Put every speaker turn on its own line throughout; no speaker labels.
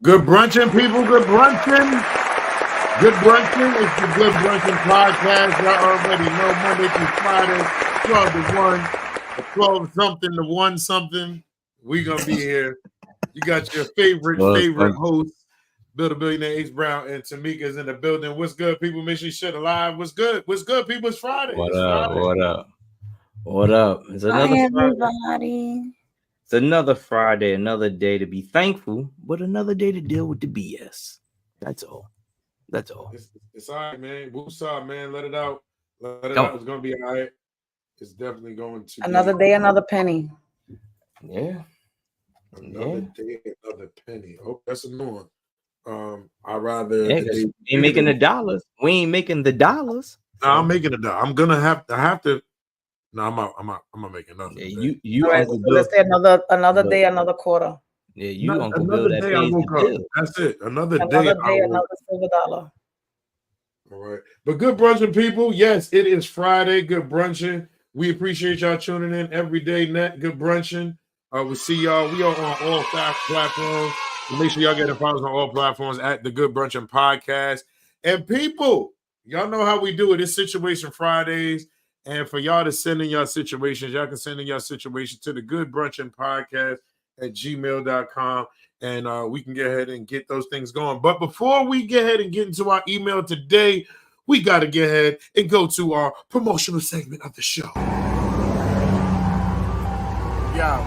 Good brunching, people. Good brunching. Good brunching. It's the Good Brunchin podcast. Y'all already know Monday through Friday, 12 to 1, or 12 something to 1 something. We gonna be here. You got your favorite host, Bill the Billionaire Ace Brown, and Tamika's in the building. What's good, people? Make sure you share the live. What's good? What's good, people? It's Friday.
What up? It's another
everybody.
It's another Friday, another day to be thankful, but another day to deal with the BS. That's all. It's
all right, man. Woosah, man. Let it out. Out. It's gonna be all right. It's definitely going to
another day, another penny.
Yeah.
Another day, another penny. Oh, that's a new one. I rather
we ain't making the dollars. We ain't making the dollars.
No, I'm making the dollars. I'm gonna have to. No, I'm not making nothing.
Yeah, you
right, so let's say another day, another quarter.
Yeah, you
Uncle Bill that pays the bill. That's it. Another day,
another silver dollar.
All right. But good brunching, people. Yes, it is Friday. Good brunching. We appreciate y'all tuning in every day. Good brunching. We'll see y'all. We are on all 5 platforms. So make sure y'all get the follows on all platforms at the Good Brunchin Podcast. And people, y'all know how we do it. It's Situation Fridays. And for y'all to send in your situations, y'all can send in your situation to the Good Brunchin Podcast at gmail.com. And we can get ahead and get those things going. But before we get ahead and get into our email today, we got to get ahead and go to our promotional segment of the show.
Yo,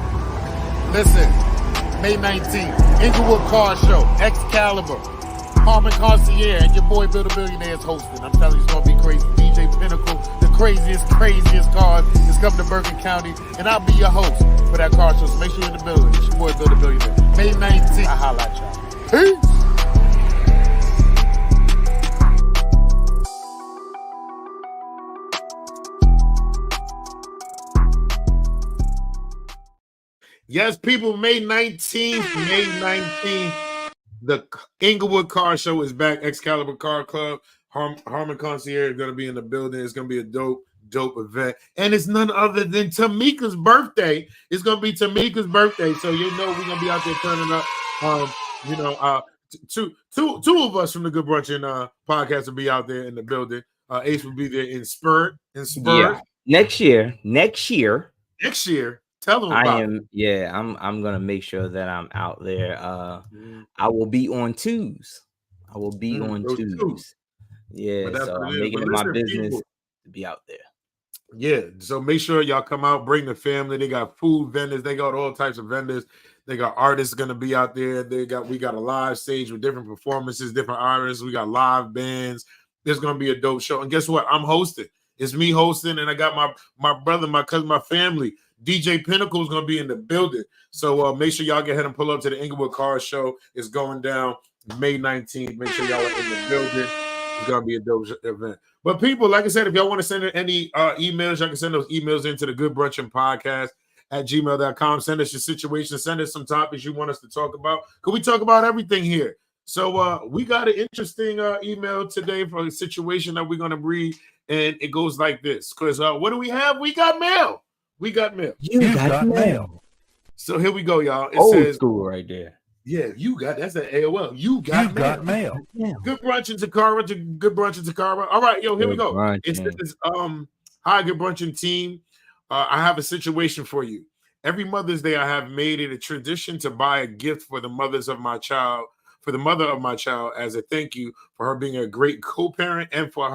listen, May 19th, Inglewood Car Show, Excalibur, Harmon Concierge, and your boy Bill the Billionaire is hosting. I'm telling you, it's going to be crazy. DJ Pinnacle, the craziest cars is coming to Bergen County, and I'll be your host for that car show. So make sure you're in the building. It's your boy Bill the Billionaire. May 19th. I holla at y'all. Peace.
Yes, people, May 19th, the Inglewood Car Show is back. Excalibur Car Club, Harmon Concierge is going to be in the building. It's going to be a dope event. And it's none other than Tamika's birthday. It's going to be Tamika's birthday. So you know we're going to be out there turning up. Two of us from the Good Brunchin podcast will be out there in the building. Ace will be there in spirit.
Yeah. Next year.
Tell them about it.
Yeah, I'm gonna make sure that I'm out there. I will be on twos. On twos. Yeah, so I'm making it my business to be out there.
Yeah, so make sure y'all come out, bring the family. They got food vendors, they got all types of vendors. They got artists gonna be out there. We got a live stage with different performances, different artists. We got live bands. There's gonna be a dope show. And guess what? I'm hosting. It's me hosting, and I got my brother, my cousin, my family. DJ Pinnacle is going to be in the building. So make sure y'all get ahead and pull up to the Inglewood Car Show. It's going down May 19th. Make sure y'all are in the building. It's going to be a dope event. But people, like I said, if y'all want to send in any emails, y'all can send those emails into the Good Brunchin Podcast at gmail.com. Send us your situation. Send us some topics you want us to talk about. Because we talk about everything here. So we got an interesting email today for a situation that we're going to read. And it goes like this. Because what do we have? We got mail. You got mail. So here we go, y'all. It
old
says
school right there.
Yeah, that's an AOL. You got mail. Yeah. Good Brunchin Takara to Good Brunchin Takara. All right, here we go. It says, hi, Good Brunchin team. I have a situation for you. Every Mother's Day, I have made it a tradition to buy a gift for the mother of my child as a thank you for her being a great co-parent and for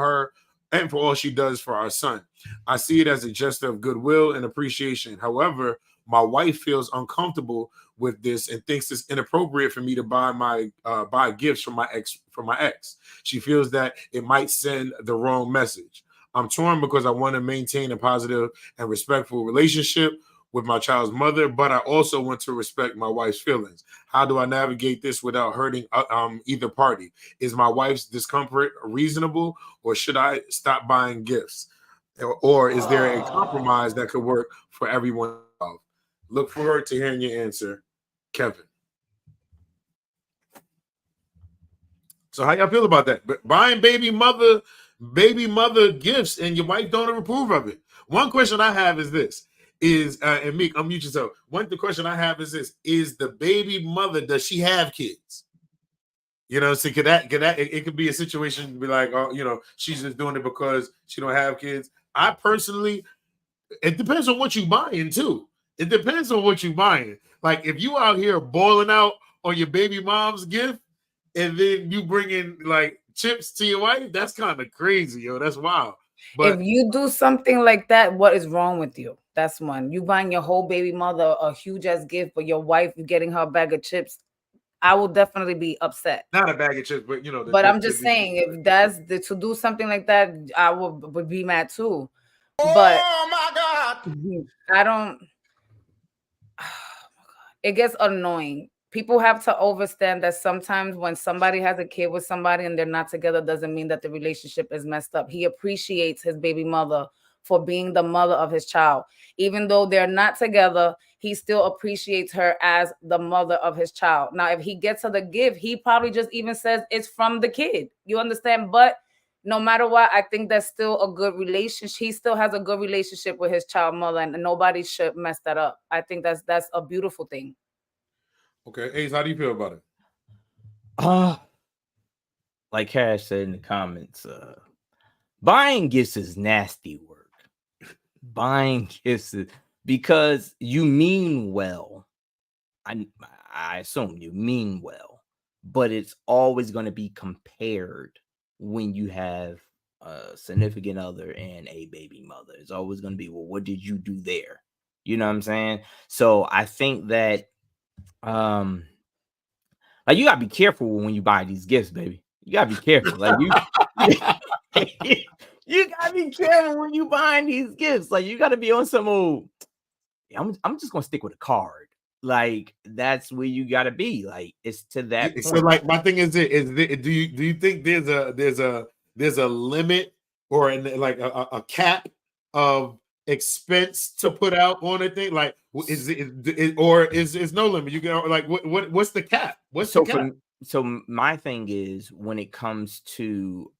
all she does for our son. I see it as a gesture of goodwill and appreciation. However, my wife feels uncomfortable with this and thinks it's inappropriate for me to buy gifts from my ex. She feels that it might send the wrong message. I'm torn because I want to maintain a positive and respectful relationship with my child's mother, but I also want to respect my wife's feelings. How do I navigate this without hurting either party? Is my wife's discomfort reasonable, or should I stop buying gifts? Or is there a compromise that could work for everyone involved? Look forward to hearing your answer, Kevin. So how y'all feel about that? But buying baby mother gifts and your wife don't approve of it. One question I have is this. And Meek, unmute yourself. The question I have is this: is the baby mother, does she have kids? You know, so it could be a situation to be like, oh, you know, she's just doing it because she don't have kids. I personally, it depends on what you buying too. It depends on what you buying. Like if you out here boiling out on your baby mom's gift, and then you bring in like chips to your wife, that's kind of crazy, yo. That's wild.
But if you do something like that, what is wrong with you? That's one. You buying your whole baby mother a huge ass gift, but your wife, you getting her a bag of chips. I will definitely be upset.
Not a bag of chips, but you know.
But I'm just saying, if that's to do something like that, I would be mad too. But
oh my God,
I don't. It gets annoying. People have to understand that sometimes when somebody has a kid with somebody and they're not together, doesn't mean that the relationship is messed up. He appreciates his baby mother for being the mother of his child. Even though they're not together, he still appreciates her as the mother of his child. Now, if he gets her the gift, he probably just even says it's from the kid. You understand? But no matter what, I think that's still a good relationship. He still has a good relationship with his child mother, and nobody should mess that up. I think that's a beautiful thing.
Okay, Ace, how do you feel about it?
Like Cash said in the comments, buying gifts is nasty work. Buying gifts is because you mean well. I assume you mean well, but it's always going to be compared when you have a significant other and a baby mother. It's always going to be, well, what did you do there? You know what I'm saying? So I think that like you gotta be careful when you buy these gifts, baby. You gotta be careful. Like you gotta be careful when you buying these gifts. Like you gotta be on some old. I'm just gonna stick with a card. Like that's where you gotta be. Like it's to that point.
So like my thing is do you think there's a limit or a cap of expense to put out on a thing? Like is no limit? You can like what's the cap?
So my thing is when it comes to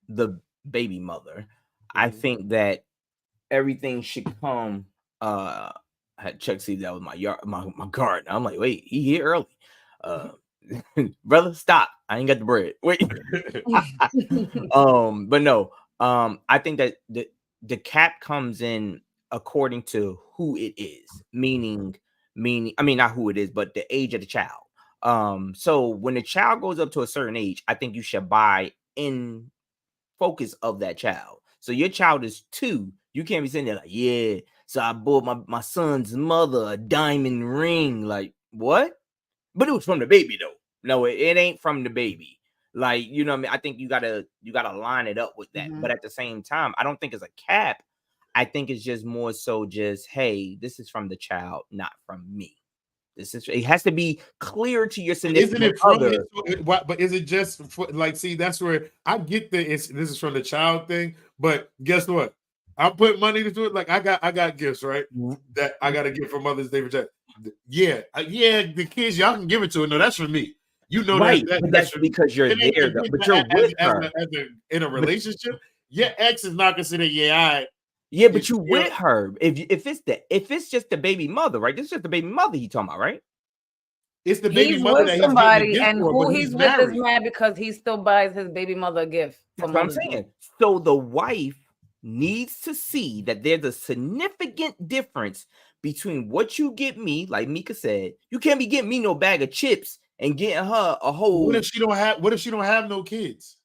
the baby mother, I think that everything should come. I had checked see that was my garden. I'm like, wait, he here early. Brother, stop. I ain't got the bread. Wait. But no, I think that the cap comes in according to who it is, meaning, I mean, not who it is, but the age of the child. So when the child goes up to a certain age, I think you should buy in focus of that child. So your child is 2. You can't be sitting there like, yeah, so I bought my son's mother a diamond ring. Like, what? But it was from the baby, though. No, it ain't from the baby. Like, you know what I mean? I think you gotta line it up with that. Mm-hmm. But at the same time, I don't think it's a cap. I think it's just more so just, hey, this is from the child, not from me. It has to be clear to your significant other.
But is it just like, see, that's where I get this is from the child thing. But guess what? I put money into it. Like I got gifts, right? That I got to give for Mother's Day for child. Yeah, the kids, y'all can give it to it. No, that's for me. You know,
right? That's because you're there, but you're with her
in a relationship. Your ex is not considered.
Yeah, but you with her. If it's just the baby mother, right? This is just the baby mother he talking about, right?
It's the baby mother
with
that
somebody, and who he's with is mad because he still buys his baby mother a gift.
That's what I'm saying. So the wife needs to see that there's a significant difference between what you get me, like Mika said. You can't be getting me no bag of chips and getting her a whole.
What if she don't have no kids?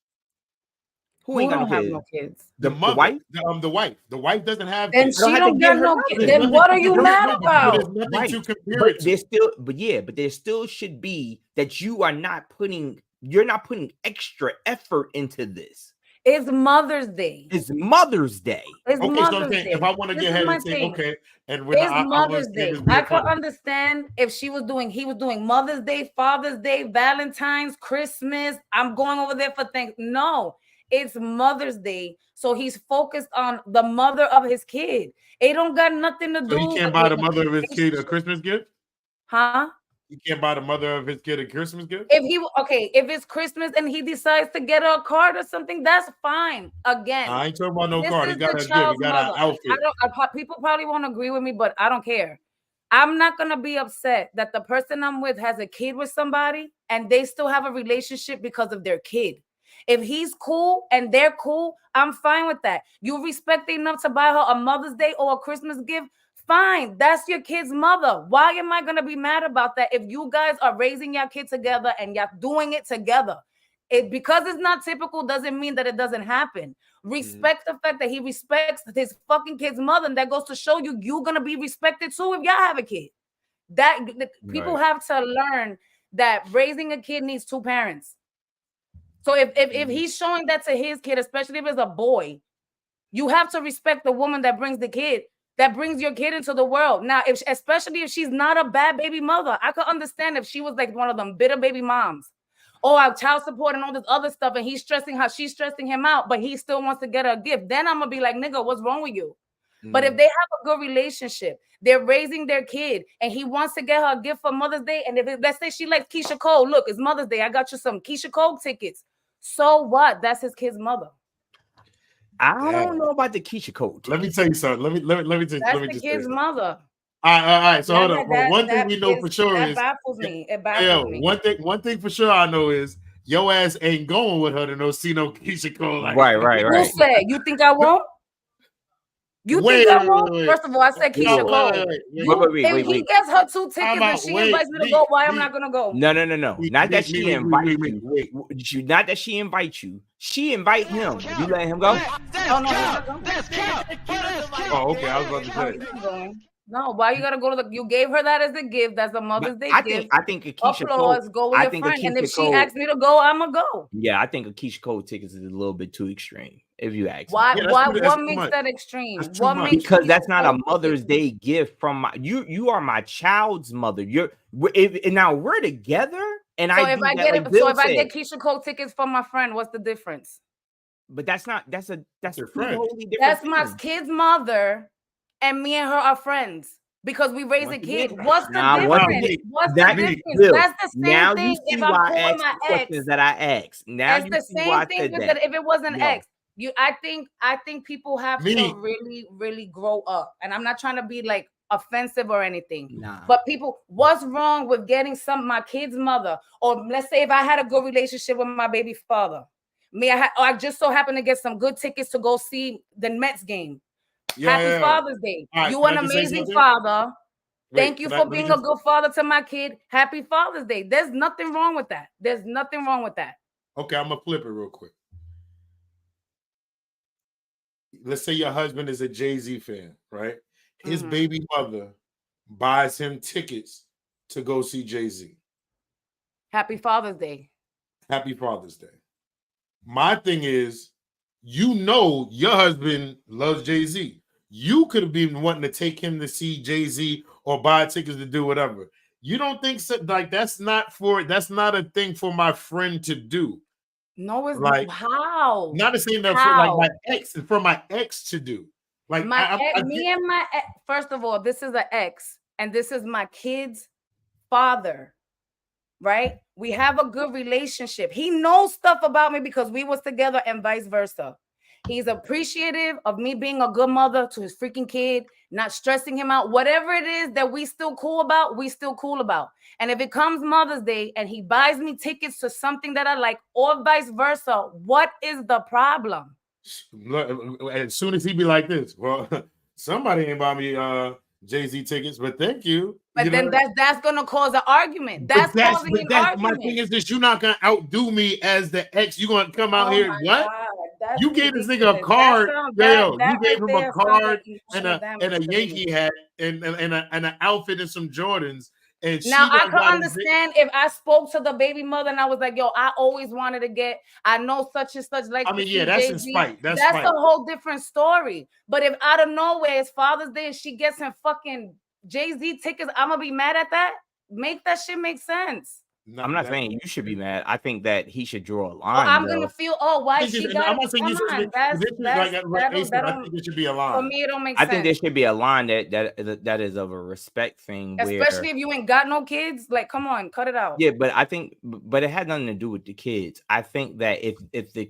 Who ain't gonna have no kids?
The mother, the wife. The wife doesn't have
kids. Then she don't get no kids. Then what are you mad about?
There's nothing to compare it to.
But there still should be that you're not putting extra effort into this.
It's Mother's Day.
It's Mother's Day.
It's Mother's Day.
If I want to get ahead and say, okay, and when
it's Mother's Day. I could understand if he was doing Mother's Day, Father's Day, Valentine's, Christmas. I'm going over there for things. No, it's Mother's Day. So he's focused on the mother of his kid. It don't got nothing to do.
So he can't buy the mother of his kid a Christmas gift?
Huh?
You can't buy the mother of his kid a Christmas gift?
If it's Christmas and he decides to get her a card or something, that's fine. Again,
I ain't talking about no card. He got a gift. He got an outfit.
People probably won't agree with me, but I don't care. I'm not going to be upset that the person I'm with has a kid with somebody and they still have a relationship because of their kid. If he's cool and they're cool, I'm fine with that. You respect enough to buy her a Mother's Day or a Christmas gift, fine. That's your kid's mother. Why am I going to be mad about that if you guys are raising your kid together and you're doing it together? Because it's not typical doesn't mean that it doesn't happen. Respect the fact that he respects his fucking kid's mother, and that goes to show you you're gonna be respected too if y'all have a kid. People have to learn that raising a kid needs two parents. So if he's showing that to his kid, especially if it's a boy, you have to respect the woman that brings the kid, that brings your kid into the world. Now, especially if she's not a bad baby mother, I could understand if she was like one of them bitter baby moms. Oh, our child support and all this other stuff, and he's stressing how she's stressing him out, but he still wants to get her a gift. Then I'm gonna be like, nigga, what's wrong with you? But if they have a good relationship, they're raising their kid, and he wants to get her a gift for Mother's Day, and let's say she likes Keisha Cole, look, it's Mother's Day, I got you some Keisha Cole tickets. So what? That's his kid's mother.
I don't know about the Keisha Cole tickets.
Let me tell you something. Let me
That's the kid's mother.
All right. So hold on. One thing we know for sure is
baffles me. It baffles me.
One thing for sure I know is your ass ain't going with her to see no Keisha Cole. Like
right.
Who said? You think I won't? Think I won't? First of all, I said Keisha Cole. If he gets her 2 tickets and she invites me to go, why am I not gonna go?
No. Not that she invites you. Not that she invites you. She invite him. You let him go?
No.
Oh, okay. I was about to say.
No, why you gotta go to you gave her that as a gift. That's a Mother's Day gift.
I think a Keisha Cole.
Go with your friend. And if she asks me to go, I'ma go.
Yeah, I think a Keisha Cole tickets is a little bit too extreme. If you ask
why,
me.
What makes that extreme? What makes
because that's not a Mother's Day gift from my you are my child's mother. Now we're together, and
so if I get Keisha Cole tickets from my friend, what's the difference?
But that's
your friend.
That's my kid's mother. And me and her are friends because we raise a kid. What's the difference? What's the difference? That's the same thing. If I'm cool with my ex,
that I asked. Now
it's the same thing with that. If it was an ex, I think people have to really, really grow up. And I'm not trying to be like offensive or anything. But people, what's wrong with getting my kid's mother? Or let's say if I had a good relationship with my baby father, I just so happened to get some good tickets to go see the Mets game. Happy Father's Day. Right, you an amazing father. Thank you for being a good father to my kid. Happy Father's Day. There's nothing wrong with that.
Okay, I'm going to flip it real quick. Let's say your husband is a Jay-Z fan, right? His baby mother buys him tickets to go see Jay-Z.
Happy Father's Day.
Happy Father's Day. My thing is, your husband loves Jay-Z. You could have been wanting to take him to see Jay-Z or buy tickets to do whatever. You don't think so? Like that's not a thing for my friend to do.
No, it's like how?
Not the same that for my ex to do. Like
first of all, this is an ex, and this is my kid's father. Right? We have a good relationship. He knows stuff about me because we was together and vice versa. He's appreciative of me being a good mother to his freaking kid, not stressing him out. Whatever it is that we still cool about, we still cool about. And if it comes Mother's Day and he buys me tickets to something that I like or vice versa, what is the problem?
As soon as he be like this, well, somebody ain't buy me Jay-Z tickets, but thank you.
But then that's gonna cause an argument. That's causing an argument.
My thing is this: you're not gonna outdo me as the ex. You're gonna come out here. What? You gave this nigga a card. You gave him a card and a Yankee hat and an outfit and some Jordans. And
now I can understand if I spoke to the baby mother and I was like, yo, I always wanted to get, I know such and such like.
I mean, yeah, that's in spite. That's
a whole different story. But if out of nowhere it's Father's Day and she gets him fucking Jay-Z tickets, I'm gonna be mad at that. Make that shit make sense.
I'm not saying you should be mad. I think that he should draw a line.
I'm gonna feel, why she got
I'm not saying you should. I think it should be a line.
For me, it don't make sense.
I think there should be a line that is of a respect thing.
Especially if you ain't got no kids. Like, come on, cut it out.
Yeah, but I think, but it had nothing to do with the kids. I think that if the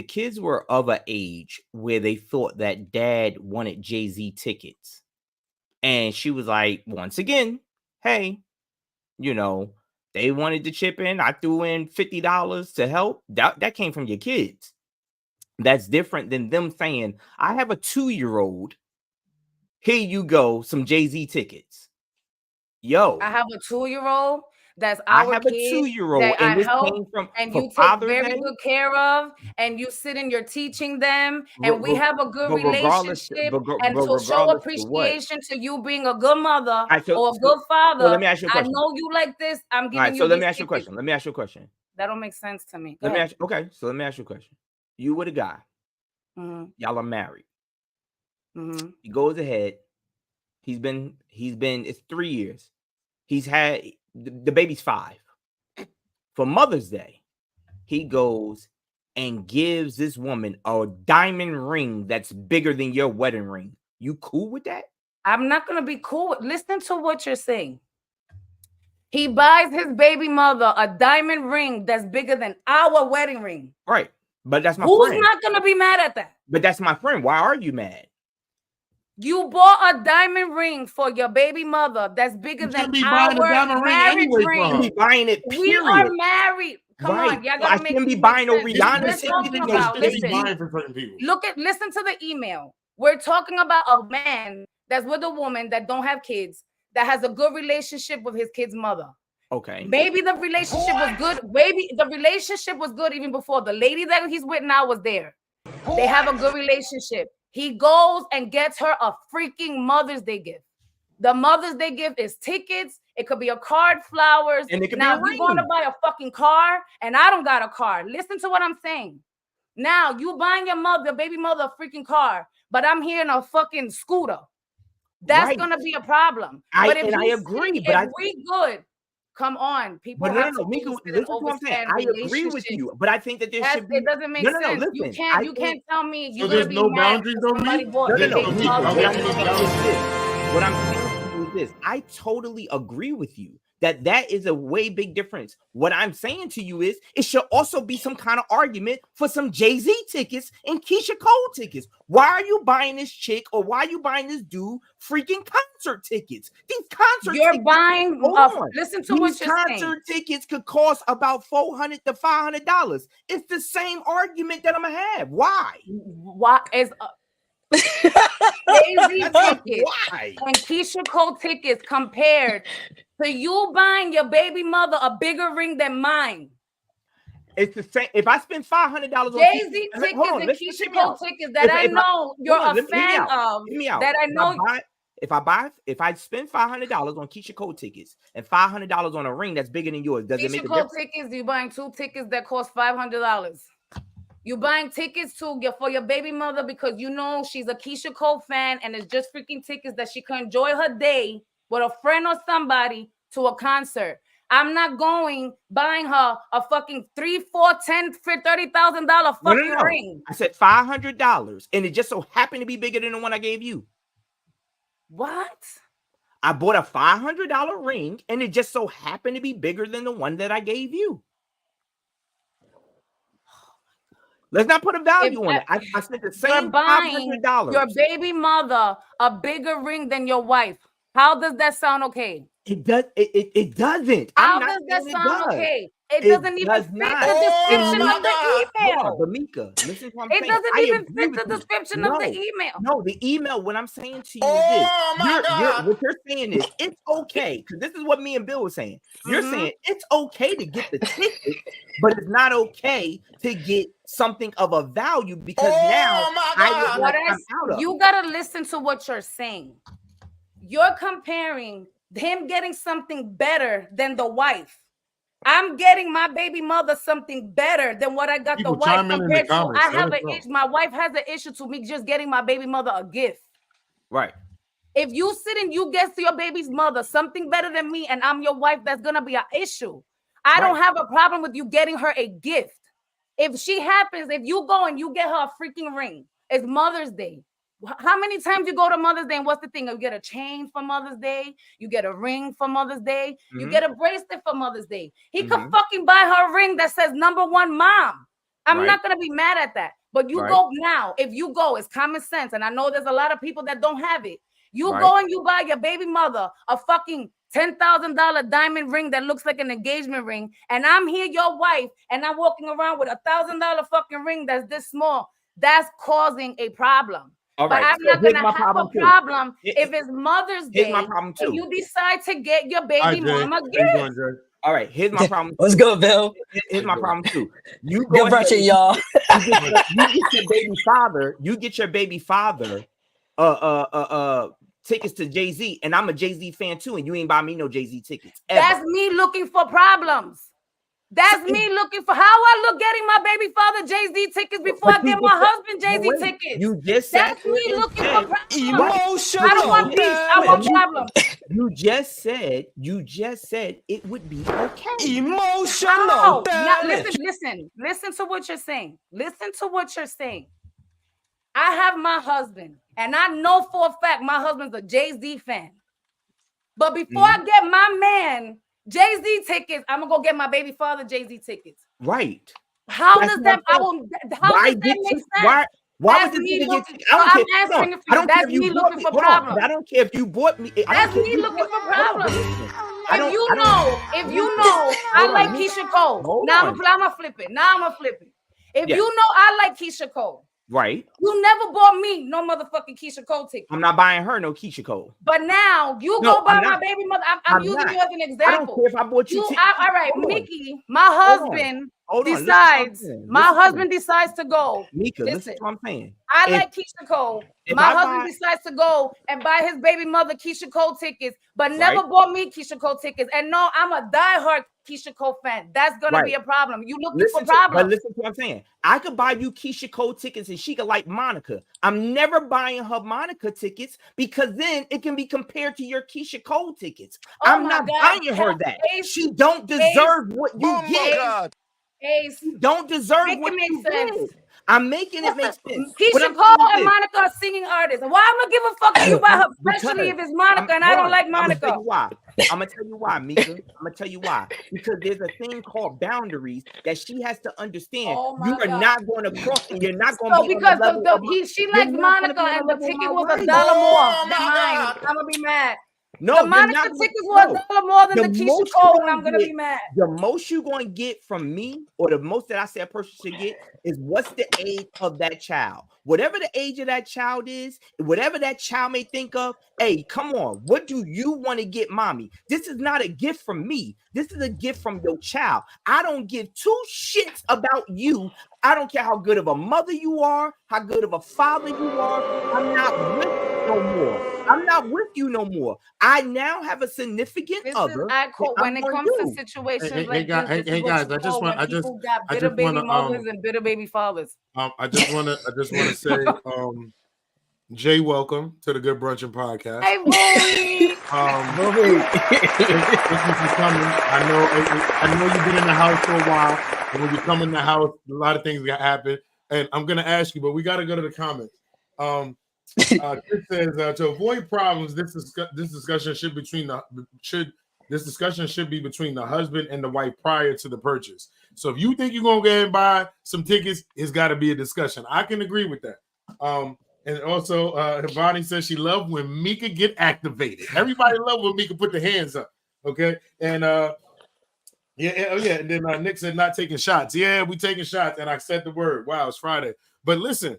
kids were of an age where they thought that dad wanted Jay-Z tickets, And she was like, once again, hey, you know, they wanted to chip in. I threw in $50 to help. That came from your kids. That's different than them saying, I have a 2-year-old. Here you go, some Jay-Z tickets. Yo.
I have a 2-year-old. That's
I
our
have a
kid
2-year-old,
that
and
I
this
help,
came from
and you take
Father's
very
Day.
good care of, and you sit and you're teaching them, and we have a good relationship, and to show appreciation to you being a good mother or a good father.
Let me ask you a
I
question.
know you like this. I'm giving you.
So let me ask you a question. Let me ask you a question.
That don't make sense to me.
Let me ask you, okay, so let me ask you a question. You with a guy. Y'all are married. He goes ahead. He's been, it's 3 years. He's had, the baby's 5. For Mother's Day, he goes and gives this woman a diamond ring that's bigger than your wedding ring. You cool with that?
I'm not going to be cool. Listen to what you're saying. He buys his baby mother a diamond ring that's bigger than our wedding ring.
Right. But that's my
friend.
Who's
not going to be mad at that?
But that's my friend. Why are you mad?
You bought a diamond ring for your baby mother that's bigger than our marriage ring.
You be buying it, period.
We are married. Come on, y'all gotta make. I shouldn't be buying no Rihanna. Listen to the email. We're talking about a man that's with a woman that don't have kids, that has a good relationship with his kid's mother.
Okay.
Maybe the relationship was good. Maybe the relationship was good even before the lady that he's with now was there. They have a good relationship. He goes and gets her a freaking Mother's Day gift. The Mother's Day gift is tickets. It could be a card, flowers.
And it could
now,
be
you're going to buy a fucking car, and I don't got a car. Listen to what I'm saying. Now, you buying your baby mother, a freaking car, but I'm here in a fucking scooter. That's going to be a problem. But if
I agree. But
we good, come on, people.
But no, Mika, listen to what I'm saying. I agree with you, but I think that there should be.
It doesn't make sense.
Listen,
you can't tell me you're
there's no boundaries on me.
What I'm saying is this: I totally agree with you that is a way big difference. What I'm saying to you is, it should also be some kind of argument for some Jay-Z tickets and Keisha Cole tickets. Why are you buying this chick, or why are you buying this dude freaking concert tickets? These concert
you're
tickets,
buying. Listen to what you're saying.
These concert tickets could cost about $400 to $500. It's the same argument that I'm gonna have. Why?
Why is Jay-Z tickets and Keisha Cole tickets compared to you buying your baby mother a bigger ring than mine?
It's the same. If I spend $500 on
Jay-Z tickets and Keisha Cole tickets that I know you're a fan of, that I know.
If I spend $500 on Keisha Cole tickets and $500 on a ring that's bigger than yours, does it make a difference?
Keisha Cole tickets, you buying 2 tickets that cost $500. You buying tickets for your baby mother because you know she's a Keisha Cole fan, and it's just freaking tickets that she can enjoy her day with a friend or somebody to a concert. I'm not buying her a fucking $3, $4, $10, $30,000 fucking ring.
I said $500, and it just so happened to be bigger than the one I gave you.
What?
I bought a $500 ring, and it just so happened to be bigger than the one that I gave you. Let's not put a value on it. I spent the same $500.
Your baby mother a bigger ring than your wife. How does that sound okay?
It does. It doesn't.
How does that sound okay? It doesn't even fit the description of the email.
But Mika, listen to what I'm saying.
It doesn't even fit the description of the email.
No, the email, what I'm saying to you is this. What you're saying is it's okay. Because this is what me and Bill were saying. You're saying it's okay to get the ticket, but it's not okay to get something of a value because
you gotta listen to what you're saying. You're comparing him getting something better than the wife. I'm getting my baby mother something better than what I got the wife compared to. My wife has an issue to me just getting my baby mother a gift.
Right.
If you sit and you get to your baby's mother something better than me, and I'm your wife, that's gonna be an issue. I don't have a problem with you getting her a gift. If you go and you get her a freaking ring, it's Mother's Day. How many times you go to Mother's Day and what's the thing? You get a chain for Mother's Day. You get a ring for Mother's Day. You get a bracelet for Mother's Day. He could fucking buy her a ring that says #1 mom. I'm not going to be mad at that. But you go now, if you go, it's common sense. And I know there's a lot of people that don't have it. You go and you buy your baby mother a fucking $10,000 diamond ring that looks like an engagement ring. And I'm here, your wife, and I'm walking around with $1,000 fucking ring that's this small. That's causing a problem.
All
but
right.
I'm not going to have a problem if it's Mother's Day.
Here's my problem too.
And you decide to get your baby mama gift.
All right, here's my problem.
Let's go, Bill.
Here's my problem too. You
go Brunchin, y'all.
You get your baby father. You get your baby father. Tickets to Jay-Z, and I'm a Jay-Z fan too, and you ain't buy me no Jay-Z tickets. Ever.
That's me looking for problems. That's me looking for how I look getting my baby father Jay-Z tickets before I get my husband Jay-Z tickets.
You just said
that's me looking for problems.
Emotional.
I don't want peace. I want problems.
You just said it would be okay.
Emotional.
No, now listen to what you're saying. Listen to what you're saying. I have my husband, and I know for a fact my husband's a Jay-Z fan. But before I get my man Jay-Z tickets, I'm gonna go get my baby father Jay-Z tickets.
Right.
How does that make sense?
Why would you get?
I'm answering it for you. That's me looking for problems.
I don't care if you bought me.
That's me looking for problems. If you know, I like Keisha Cole. Now I'm gonna flip it. If you know I like Keisha Cole.
Right.
You never bought me no motherfucking Keisha Cole ticket.
I'm not buying her no Keisha Cole.
But now you go buy my baby mother. I'm using you as an example.
I don't care if I bought you.
All right, Mickey, my husband decides. My husband decides to go.
Mika, listen to what I'm saying.
I like Keisha Cole. My husband decides to go and buy his baby mother Keisha Cole tickets, but never bought me Keisha Cole tickets. And no, I'm a diehard Keisha Cole fan. That's gonna be a problem. You looking for problems.
But listen to what I'm saying. I could buy you Keisha Cole tickets and she could like Monica. I'm never buying her Monica tickets because then it can be compared to your Keisha Cole tickets. I'm not buying her that. She don't deserve what you get. She don't deserve what you get. I'm making it make sense.
Keisha Cole and Monica are singing artists. Why I'm gonna give a fuck if you buy her, especially if it's Monica and I don't like Monica.
I'm gonna tell you why, Mika. I'm gonna tell you why. Because there's a thing called boundaries that she has to understand. You are not going to cross, and you're not going to be
because she likes Monica, and the ticket was $1 more than mine. I'm gonna be mad.
No,
the Monica tickets were $1 more than the Keisha Cole, and I'm gonna be mad.
The most you're going to get from me, or the most that I say a person should get, is what's the age of that child. Whatever the age of that child is, whatever that child may think of, hey, come on, what do you want to get mommy? This is not a gift from me. This is a gift from your child. I don't give two shits about you. I don't care how good of a mother you are, how good of a father you are. I'm not with you no more. I'm not with you no more. I now have a significant other.
When it comes to situations like this,
hey guys, I just want
bitter baby mothers and bitter baby fathers.
I just want to say, Jay, welcome to the Good Brunchin podcast.
Hey, Bobby.
Thank you for coming. I know you've been in the house for a while, and when you come in the house, a lot of things got happen. And I'm gonna ask you, but we got to go to the comments. It says to avoid problems, this discussion should be between the husband and the wife prior to the purchase. So if you think you're gonna go ahead and buy some tickets, it's got to be a discussion. I can agree with that. And also, Bonnie says she loved when Mika get activated. Everybody loved when Mika put the hands up. Okay, and and then Nick said not taking shots. Yeah, we taking shots, and I said the word. Wow, it's Friday. But listen,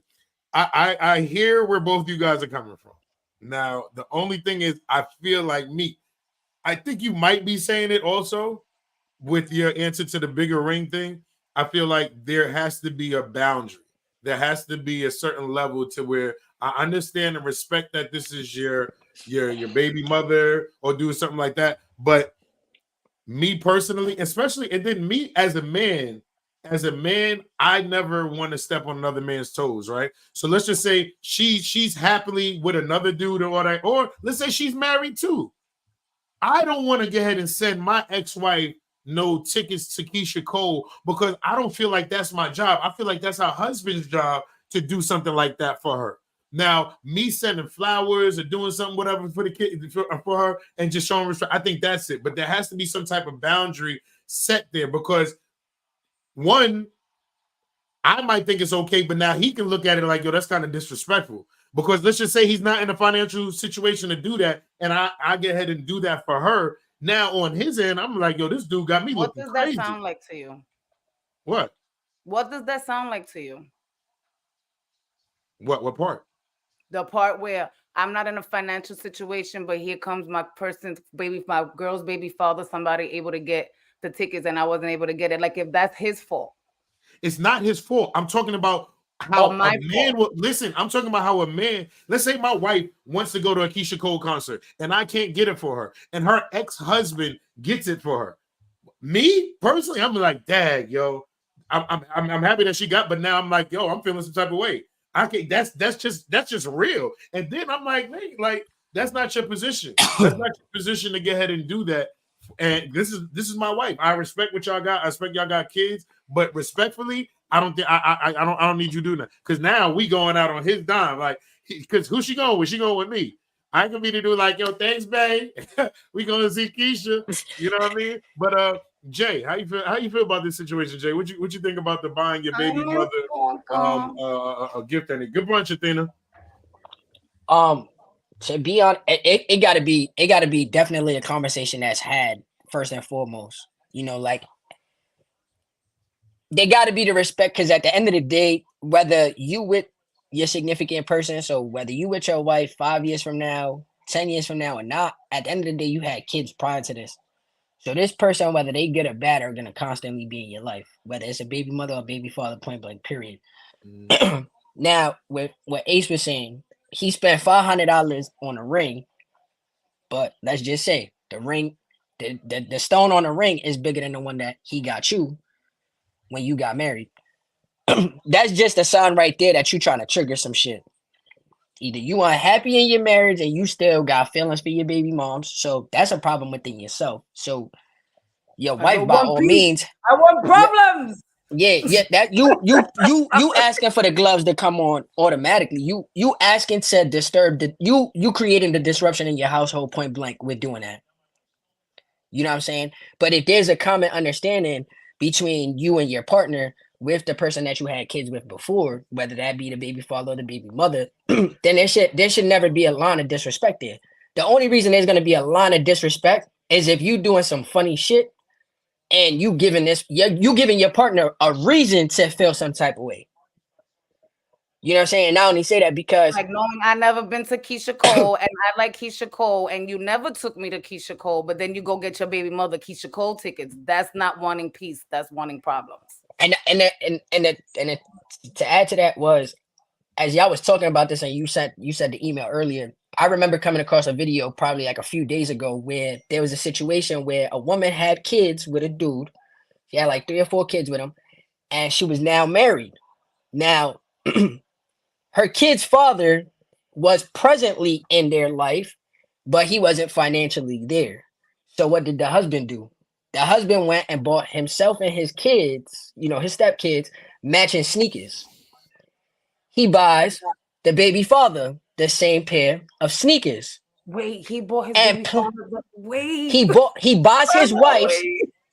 I hear where both you guys are coming from. Now, the only thing is, I feel like I think you might be saying it also with your answer to the bigger ring thing. I feel like there has to be a boundary. There has to be a certain level to where I understand and respect that this is your baby mother or do something like that. But me personally, especially, and then me as a man, I never want to step on another man's toes, right? So let's just say she's happily with another dude or let's say she's married too. I don't want to go ahead and send my ex-wife no tickets to Keisha Cole because I don't feel like that's my job. I feel like that's her husband's job to do something like that for her. Now, me sending flowers or doing something, whatever, for the kid, for her, and just showing respect, I think that's it. But there has to be some type of boundary set there because, one, I might think it's okay, but now he can look at it like, yo, that's kind of disrespectful. Because let's just say he's not in a financial situation to do that, and I get ahead and do that for her. Now on his end, I'm like, yo, this dude got me looking crazy.
What does that sound like to you?
What?
What does that sound like to you?
What part?
The part where I'm not in a financial situation, but here comes my girl's baby father, somebody able to get the tickets, and I wasn't able to get it. Like, if that's his fault.
It's not his fault. I'm talking about how a man will listen. I'm talking about how a man, let's say my wife wants to go to a Keisha Cole concert and I can't get it for her, and her ex-husband gets it for her. Me personally, I'm like, dang, yo, I'm happy that she got, but now I'm like, yo, I'm feeling some type of way. I can't, that's just real. And then I'm like, man, like, that's not your position. That's not your position to go ahead and do that. And this is my wife. I respect what y'all got. I respect y'all got kids, but respectfully, I don't think I don't need you doing that. Because now we going out on his dime. Like, because who's she going with? She going with me. I can be to do like, yo, thanks, babe. We gonna see Keisha. You know what I mean? But Jay, how you feel about this situation, Jay? What you think about the buying your baby mother a gift? And a good brunch, Athena.
To be on it gotta be definitely a conversation that's had first and foremost. You know, like, they gotta be the respect, because at the end of the day, whether you with your significant person, so whether you with your wife 5 years from now, 10 years from now or not, at the end of the day, you had kids prior to this. So this person, whether they good or bad, are gonna constantly be in your life, whether it's a baby mother or baby father, point blank, period. Now, with what Ace was saying, he spent $500 on a ring, but let's just say the ring, the stone on the ring is bigger than the one that he got you when you got married. That's just a sign right there that you trying to trigger some shit. Either you unhappy in your marriage and you still got feelings for your baby moms, so that's a problem within yourself. So your wife, by all means,
I want problems.
Yeah, that you asking for the gloves to come on automatically. You asking to disturb you creating the disruption in your household, point blank, with doing that. You know what I'm saying? But if there's a common understanding between you and your partner with the person that you had kids with before, whether that be the baby father or the baby mother, then there should never be a line of disrespect there. The only reason there's gonna be a line of disrespect is if you doing some funny shit and you giving your partner a reason to feel some type of way. You know what I'm saying? And I only say that because,
like, knowing I never been to Keisha Cole and I like Keisha Cole, and you never took me to Keisha Cole, but then you go get your baby mother Keisha Cole tickets. That's not wanting peace. That's wanting problems.
And to add to that was, as y'all was talking about this, and you said the email earlier, I remember coming across a video probably like a few days ago where there was a situation where a woman had kids with a dude. She had like 3 or 4 kids with him, and she was now married. Now, her kid's father was presently in their life, but he wasn't financially there. So what did the husband do? The husband went and bought himself and his kids, his stepkids, matching sneakers. He buys the baby father the same pair of sneakers.
Wait, he bought his baby father. Wait.
He buys his wife.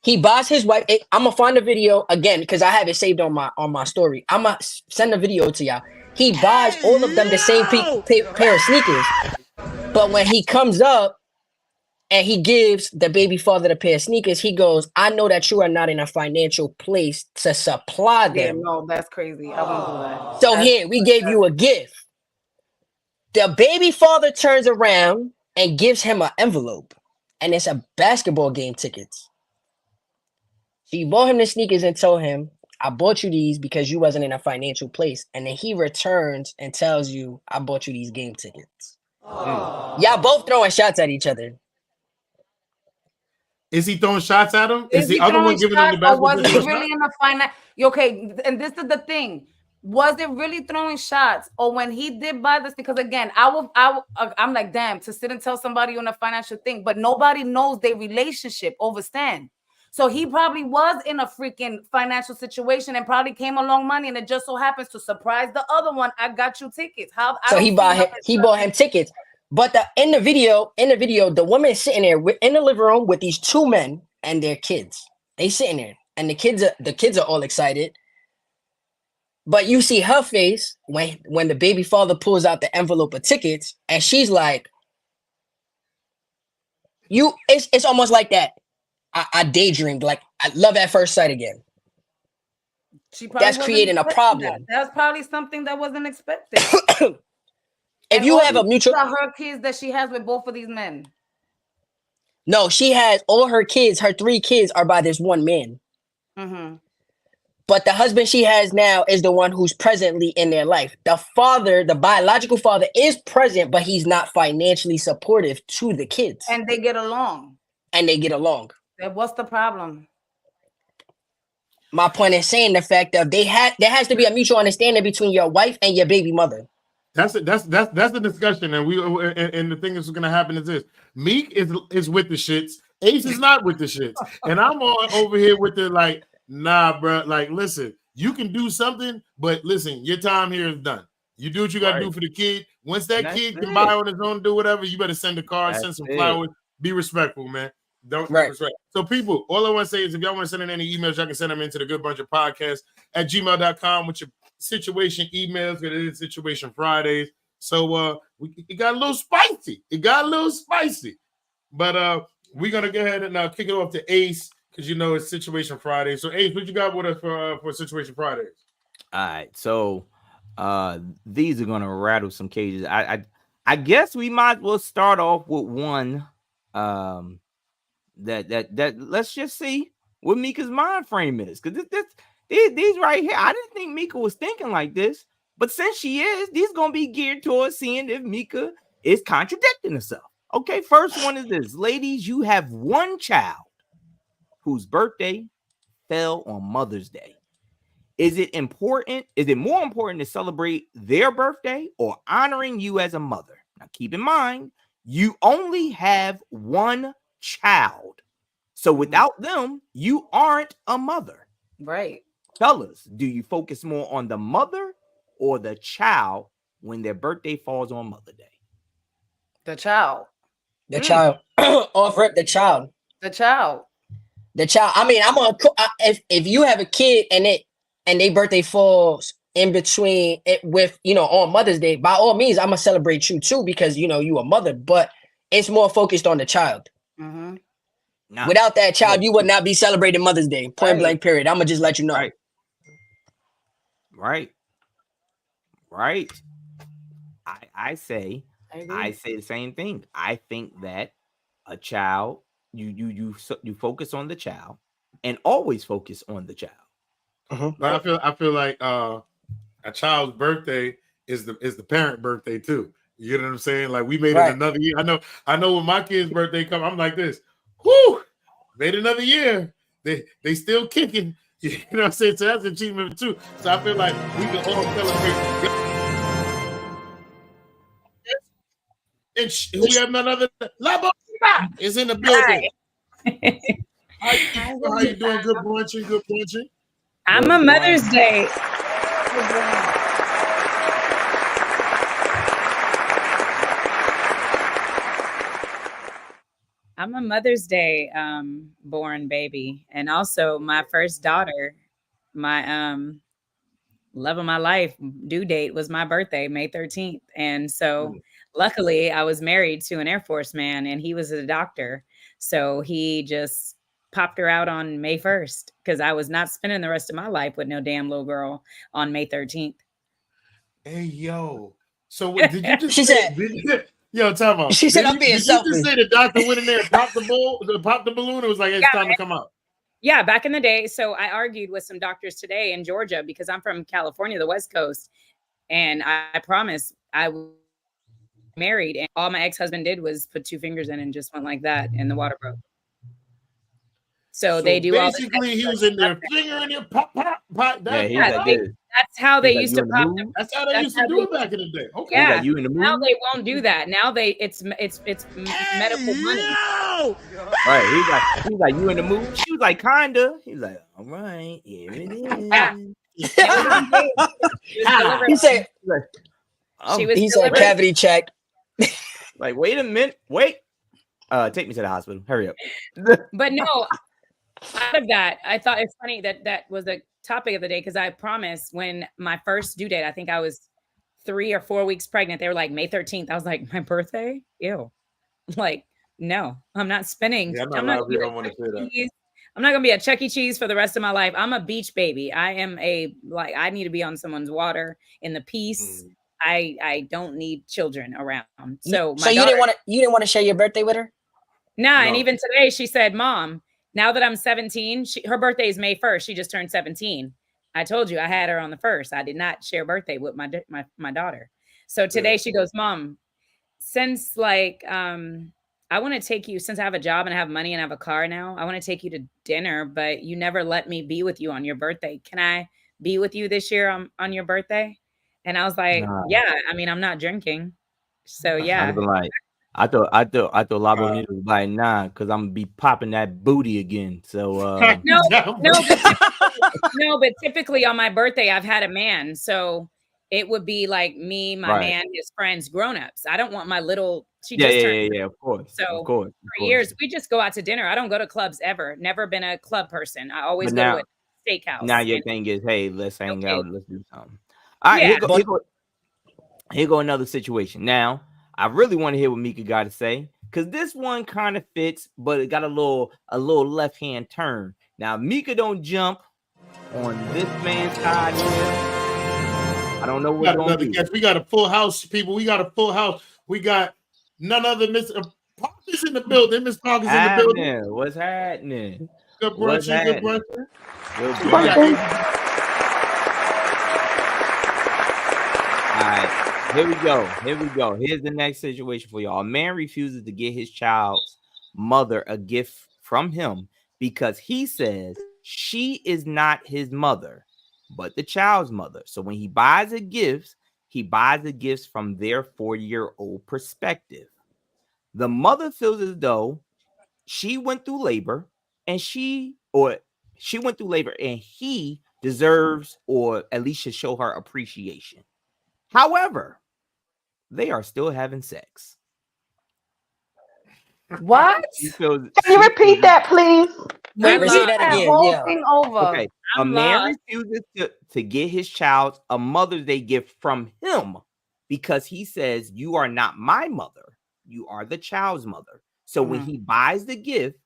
He buys his wife. I'm gonna find the video again because I have it saved on my story. I'm gonna send the video to y'all. He buys all of them the same pair of sneakers. But when he comes up and he gives the baby father the pair of sneakers, he goes, I know that you are not in a financial place to supply them.
Yeah, no, that's crazy. I won't do that.
So here, we gave you a gift. The baby father turns around and gives him an envelope. And it's a basketball game tickets. So you bought him the sneakers and told him, I bought you these because you wasn't in a financial place. And then he returns and tells you, I bought you these game tickets. Y'all both throwing shots at each other.
Is he throwing shots at him? Is the other one giving him the basketball?
Was he really in the finance? Okay, and this is the thing. Was it really throwing shots, or when he did buy this? Because again, I'm like, damn, to sit and tell somebody on a financial thing, but nobody knows their relationship. Overstand. So he probably was in a freaking financial situation and probably came along money, and it just so happens to surprise the other one. I got you tickets.
He bought him tickets. But in the video, the woman is sitting there in the living room with these 2 men and their kids. They sitting there, and the kids are all excited. But you see her face when the baby father pulls out the envelope of tickets, and she's like, it's almost like that. I daydreamed, like I love at first sight again. That's creating a problem.
That was probably something that wasn't expected.
If you have a mutual,
her kids that she has with both of these men.
No, she has all her kids. Her 3 kids are by this one man.
Mm-hmm.
But the husband she has now is the one who's presently in their life. The father, the biological father, is present, but he's not financially supportive to the kids.
And they get along.
What's
the problem?
My point is saying the fact of there has to be a mutual understanding between your wife and your baby mother.
That's the discussion, and the thing that's going to happen is this: Meek is with the shits, Ace is not with the shits, and I'm over here with the like, nah, bro. Like, listen, you can do something, but listen, your time here is done. You do what you got to do for the kid. Once that kid can buy on his own, do whatever, you better send a card, send some flowers, be respectful, man. Don't disrespect. So, people, all I want to say is if y'all want to send in any emails, y'all can send them into the Good Bunch of Podcast at gmail.com with your situation emails, because it is Situation Fridays. So it got a little spicy. But we're gonna go ahead and kick it off to Ace, because you know it's Situation Friday. So Ace, what you got with us for Situation Fridays?
All right, so these are gonna rattle some cages. I guess we might as well start off with one that let's just see what Mika's mind frame is, because these right here, I didn't think Mika was thinking like this, but since she is, these gonna be geared towards seeing if Mika is contradicting herself. Okay, first one is this: ladies, you have one child whose birthday fell on Mother's Day. Is it more important to celebrate their birthday or honoring you as a mother? Now, keep in mind, you only have one child. So without them, you aren't a mother.
Right.
Fellas, do you focus more on the mother or the child when their birthday falls on Mother's Day?
The child.
The child. Offer it the child.
The child.
I mean, if you have a kid and their birthday falls in between it with, on Mother's Day, by all means, I'm gonna celebrate you too, because you a mother, but it's more focused on the child.
Mm-hmm.
Without that child, you would not be celebrating Mother's Day. Point blank, period. I'm gonna just let you know.
Right. I say the same thing. I think that a child, you focus on the child and always focus on the child.
But I feel like a child's birthday is the parent birthday too. You know what I'm saying? Like, we made it another year. I know when my kid's birthday comes, I'm like this. Whoo! Made another year. They still kicking. You know what I'm saying? So that's an achievement too. So I feel like we can all celebrate. And we have none other than La is in the building. How you doing? Good Brunchin.
I'm a Mother's Day. I'm a Mother's Day born baby, and also my first daughter, my love of my life due date was my birthday, May 13th. And so luckily I was married to an Air Force man, and he was a doctor. So he just popped her out on May 1st, because I was not spending the rest of my life with no damn little girl on May 13th.
Hey, yo. So what did you just
she
say?
Said,
yo, time out.
She said, I'm being selfish.
You just say the doctor went in there and popped the balloon? It was like, it's time to come out.
Yeah, back in the day. So I argued with some doctors today in Georgia, because I'm from California, the West Coast. And I promise I was married, and all my ex-husband did was put 2 fingers in and just went like that, and the water broke. So they do
basically
all
he was in there, finger in there, pop.
That's how they used to pop.
That's how they used to do it back in the day. Okay.
Yeah. You in the now they won't do that. Now it's medical money.
No! Right. He's like, you in the mood? She was like, kinda. He's like, all right, here it is.
He said, he said cavity check.
Like, wait a minute. Wait. Take me to the hospital. Hurry up.
But no, out of that, I thought it's funny that was a topic of the day because I promised when my first due date, I think I was 3 or 4 weeks pregnant. They were like May 13th. I was like, my birthday? Ew. Like, no, I'm not spending.
Yeah,
I'm not gonna be
don't want to say that.
I'm not gonna be a Chuck E. Cheese for the rest of my life. I'm a beach baby. I am I need to be on someone's water in the peace. I don't need children around. So
you didn't want to share your birthday with her?
Nah, no. And even today she said, Mom, now that I'm 17, her birthday is May 1st. She just turned 17. I told you I had her on the 1st. I did not share birthday with my daughter. So today she goes, Mom, since I want to take you, since I have a job and I have money and I have a car now, I want to take you to dinner, but you never let me be with you on your birthday. Can I be with you this year on your birthday? And I was like, yeah, I mean, I'm not drinking. So yeah.
I thought Labo Nita was like, nah, because I'm gonna be popping that booty again. So
no, but typically on my birthday, I've had a man. So it would be like me, my man, his friends, grown-ups. I don't want my little
of course.
So
of course,
for years, we just go out to dinner. I don't go to clubs ever. Never been a club person. I always go to a steakhouse.
Now your thing is, hey, let's hang out, let's do something. All right, here go another situation. Now, I really want to hear what Mika got to say because this one kind of fits, but it got a little left hand turn. Now, Mika don't jump on this man's side here. I don't know what's going to be.
We got a full house, people. We got a full house. We got none other Mr. Park is in the building. Miss Park is in the building.
What's happening?
Good brunching. Good brunching.
All right, here we go. Here's the next situation for y'all. A man refuses to get his child's mother a gift from him because he says she is not his mother, but the child's mother. So when he buys the gifts from their 4-year-old perspective. The mother feels as though she went through labor and he deserves, or at least should show her appreciation. However, they are still having sex.
What?
Can you repeat that, please?
Say that again.
Whole thing over.
Okay. A man refuses to get his child a Mother's Day gift from him because he says, you are not my mother. You are the child's mother. So when he buys the gift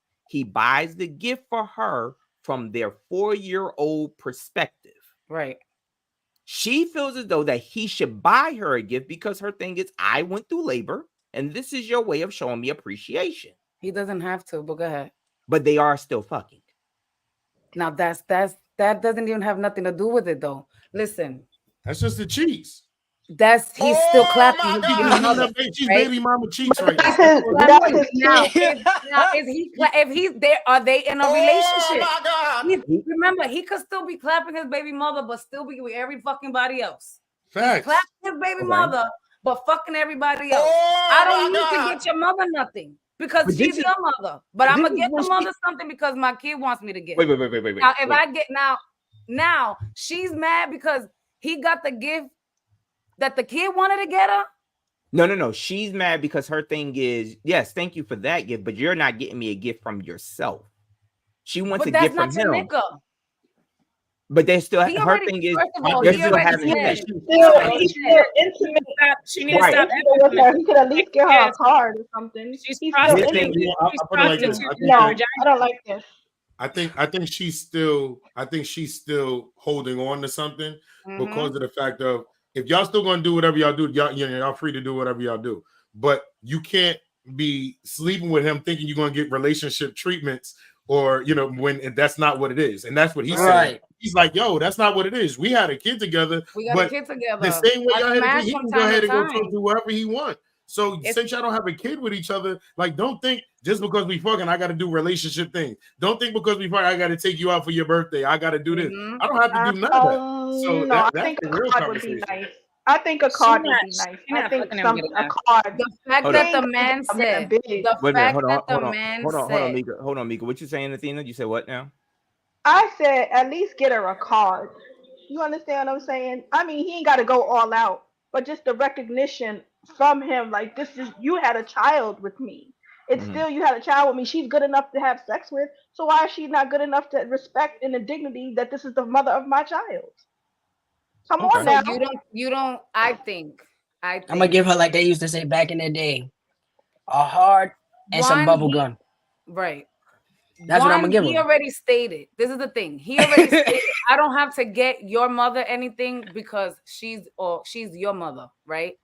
for her from their 4-year-old perspective.
Right.
She feels as though that he should buy her a gift because her thing is, I went through labor and this is your way of showing me appreciation.
He doesn't have to, but go ahead.
But they are still fucking.
Now that doesn't even have nothing to do with it though. Listen.
That's just the cheese.
He's still clapping his baby mother.
She's baby mama cheeks right now.
Now, if he's there, are they in a relationship?
Oh my God.
Remember, he could still be clapping his baby mother, but still be with every fucking body else.
Facts.
Clapping his baby mother, but fucking everybody else. I don't need to get your mother nothing because she's your mother. But I'm gonna get the mother something because my kid wants me to get.
Wait.
Now, if I get now she's mad because he got the gift that the kid wanted to get her?
No. She's mad because her thing is, yes, thank you for that gift, but you're not getting me a gift from yourself. She wants a gift from him. Nigga. But they still, her thing is, they're still having sex.
Intimate.
She needs to stop.
He could at least get her a card or something. She's prostitute. No, I don't like this.
I think she's still holding on to something because of the fact of, if y'all still gonna do whatever y'all do, y'all free to do whatever y'all do. But you can't be sleeping with him thinking you're gonna get relationship treatments, or when that's not what it is. And that's what he said. He's like, yo, that's not what it is. We had a kid together. The same way y'all had a kid, he can go ahead and go do whatever he wants. So since y'all don't have a kid with each other, like, don't think just because we fucking, I got to do relationship things. Don't think because we fucking, I got to take you out for your birthday. I got to do this. I don't have to do none of that. So
I think a card would be nice. I think a card would be nice. I think a card.
The fact that the man said.
Hold on, Mika. What you saying, Athena? You said what now?
I said at least get her a card. You understand what I'm saying? I mean, he ain't got to go all out, but just the recognition from him, like, this is, you had a child with me, It's still you had a child with me. She's good enough to have sex with. So why is she not good enough to respect and the dignity that this is the mother of my child? Come on now.
You don't. I think.
I'm gonna give her like they used to say back in the day, a heart and some bubble gum.
Right.
That's what I'm gonna give her.
He already stated. This is the thing. He already stated. I don't have to get your mother anything because she's your mother, right?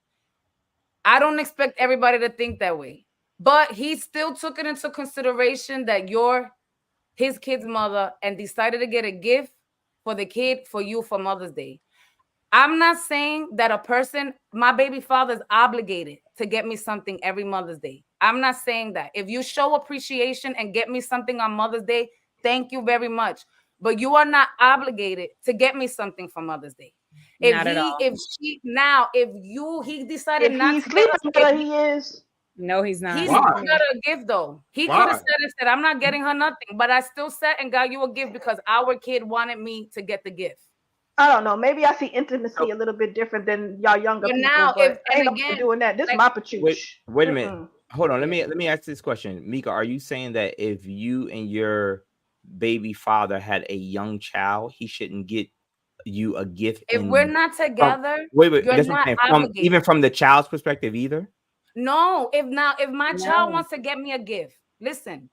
I don't expect everybody to think that way. But he still took it into consideration that you're his kid's mother and decided to get a gift for the kid for you for Mother's Day. I'm not saying that a person, my baby father, is obligated to get me something every Mother's Day. I'm not saying that. If you show appreciation and get me something on Mother's Day, thank you very much. But you are not obligated to get me something for Mother's Day. He decided not to
sleep with he is.
No, he's not.
He's got a gift though. He could have said, I'm not getting her nothing, but I still said and got you a gift because our kid wanted me to get the gift.
I don't know. Maybe I see intimacy a little bit different than y'all younger people.
Now,
but ain't again, doing that. This is my patooch.
Wait a minute. Hold on. Let me ask this question, Mika. Are you saying that if you and your baby father had a young child, he shouldn't get you a gift?
If we're not together,
wait. Even from the child's perspective, either.
No, if my child wants to get me a gift, listen,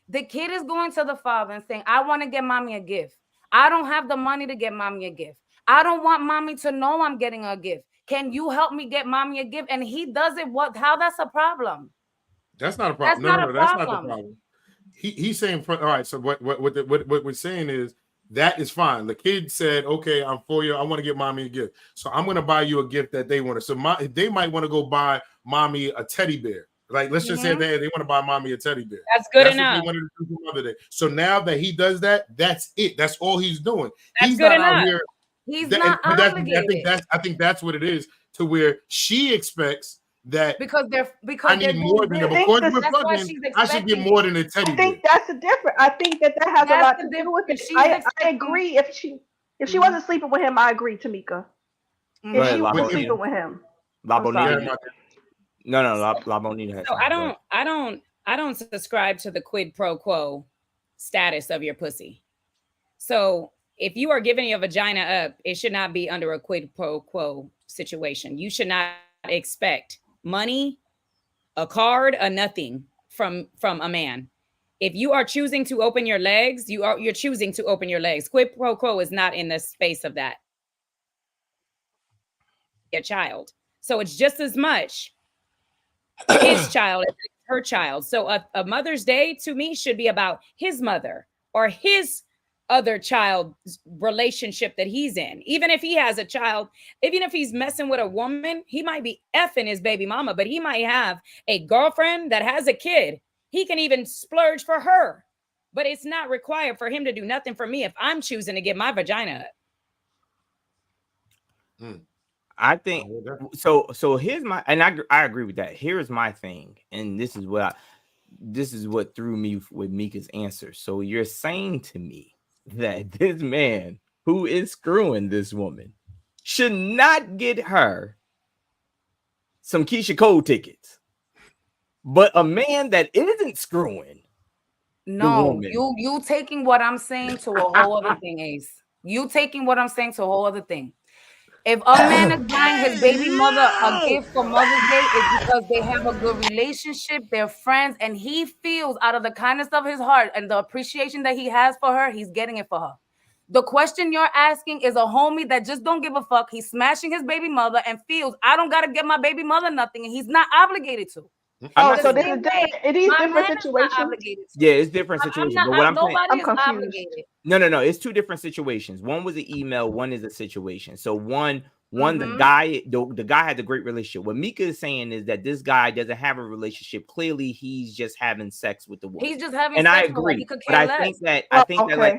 the kid is going to the father and saying, I want to get mommy a gift. I don't have the money to get mommy a gift. I don't want mommy to know I'm getting a gift. Can you help me get mommy a gift? And he does it. How that's a problem?
That's not a problem. No, that's not the problem. He's saying, all right, so what we're saying is that is fine. The kid said, okay, I'm for you. I want to get mommy a gift. So I'm going to buy you a gift that they wanted. So they might want to go buy mommy a teddy bear. Like, let's just say they want to buy mommy a teddy bear.
That's good enough.
What they wanted to do for Mother Day. So now that he does that, that's it. That's all he's doing.
He's good enough.
Out here.
He's not obligated.
I think that's what it is, to where she expects that
because
I need more than it. I should get more than a teddy bear.
I think that's the difference. I think that has a lot to do with it. I agree. If she wasn't sleeping with him, I agree, Tamika. If she was sleeping with him,
No, Labonita has.
So I don't subscribe to the quid pro quo status of your pussy. So if you are giving your vagina up, it should not be under a quid pro quo situation. You should not expect money, a card, a nothing from a man. If you are choosing to open your legs, you're choosing to open your legs. Quid pro quo is not in the space of that. A child. So it's just as much his child as her child. So a Mother's Day to me should be about his mother or his other child's relationship that he's in. Even if he has a child, even if he's messing with a woman, he might be effing his baby mama, but he might have a girlfriend that has a kid. He can even splurge for her, but it's not required for him to do nothing for me if I'm choosing to get my vagina up.
I think so here's my, and I agree with that. Here's my thing, and this is what threw me with Mika's answer. So you're saying to me that this man who is screwing this woman should not get her some Keisha Cole tickets, but a man that isn't screwing.
No, you taking what I'm saying to a whole other thing, Ace. You taking what I'm saying to a whole other thing. If a man is buying his baby mother a gift for Mother's Day, it's because they have a good relationship, they're friends, and he feels out of the kindness of his heart and the appreciation that he has for her, he's getting it for her. The question you're asking is a homie that just don't give a fuck. He's smashing his baby mother and feels, I don't got to get my baby mother nothing, and he's not obligated to.
So this is it is different situations.
Yeah, it's different situations. But what I'm saying,
I'm confused.
No, it's two different situations. One was an email, one is a situation. So one the guy had a great relationship. What Mika is saying is that this guy doesn't have a relationship. Clearly, he's just having sex with the woman.
He's just having
sex.
I
agree.
He could
but I think that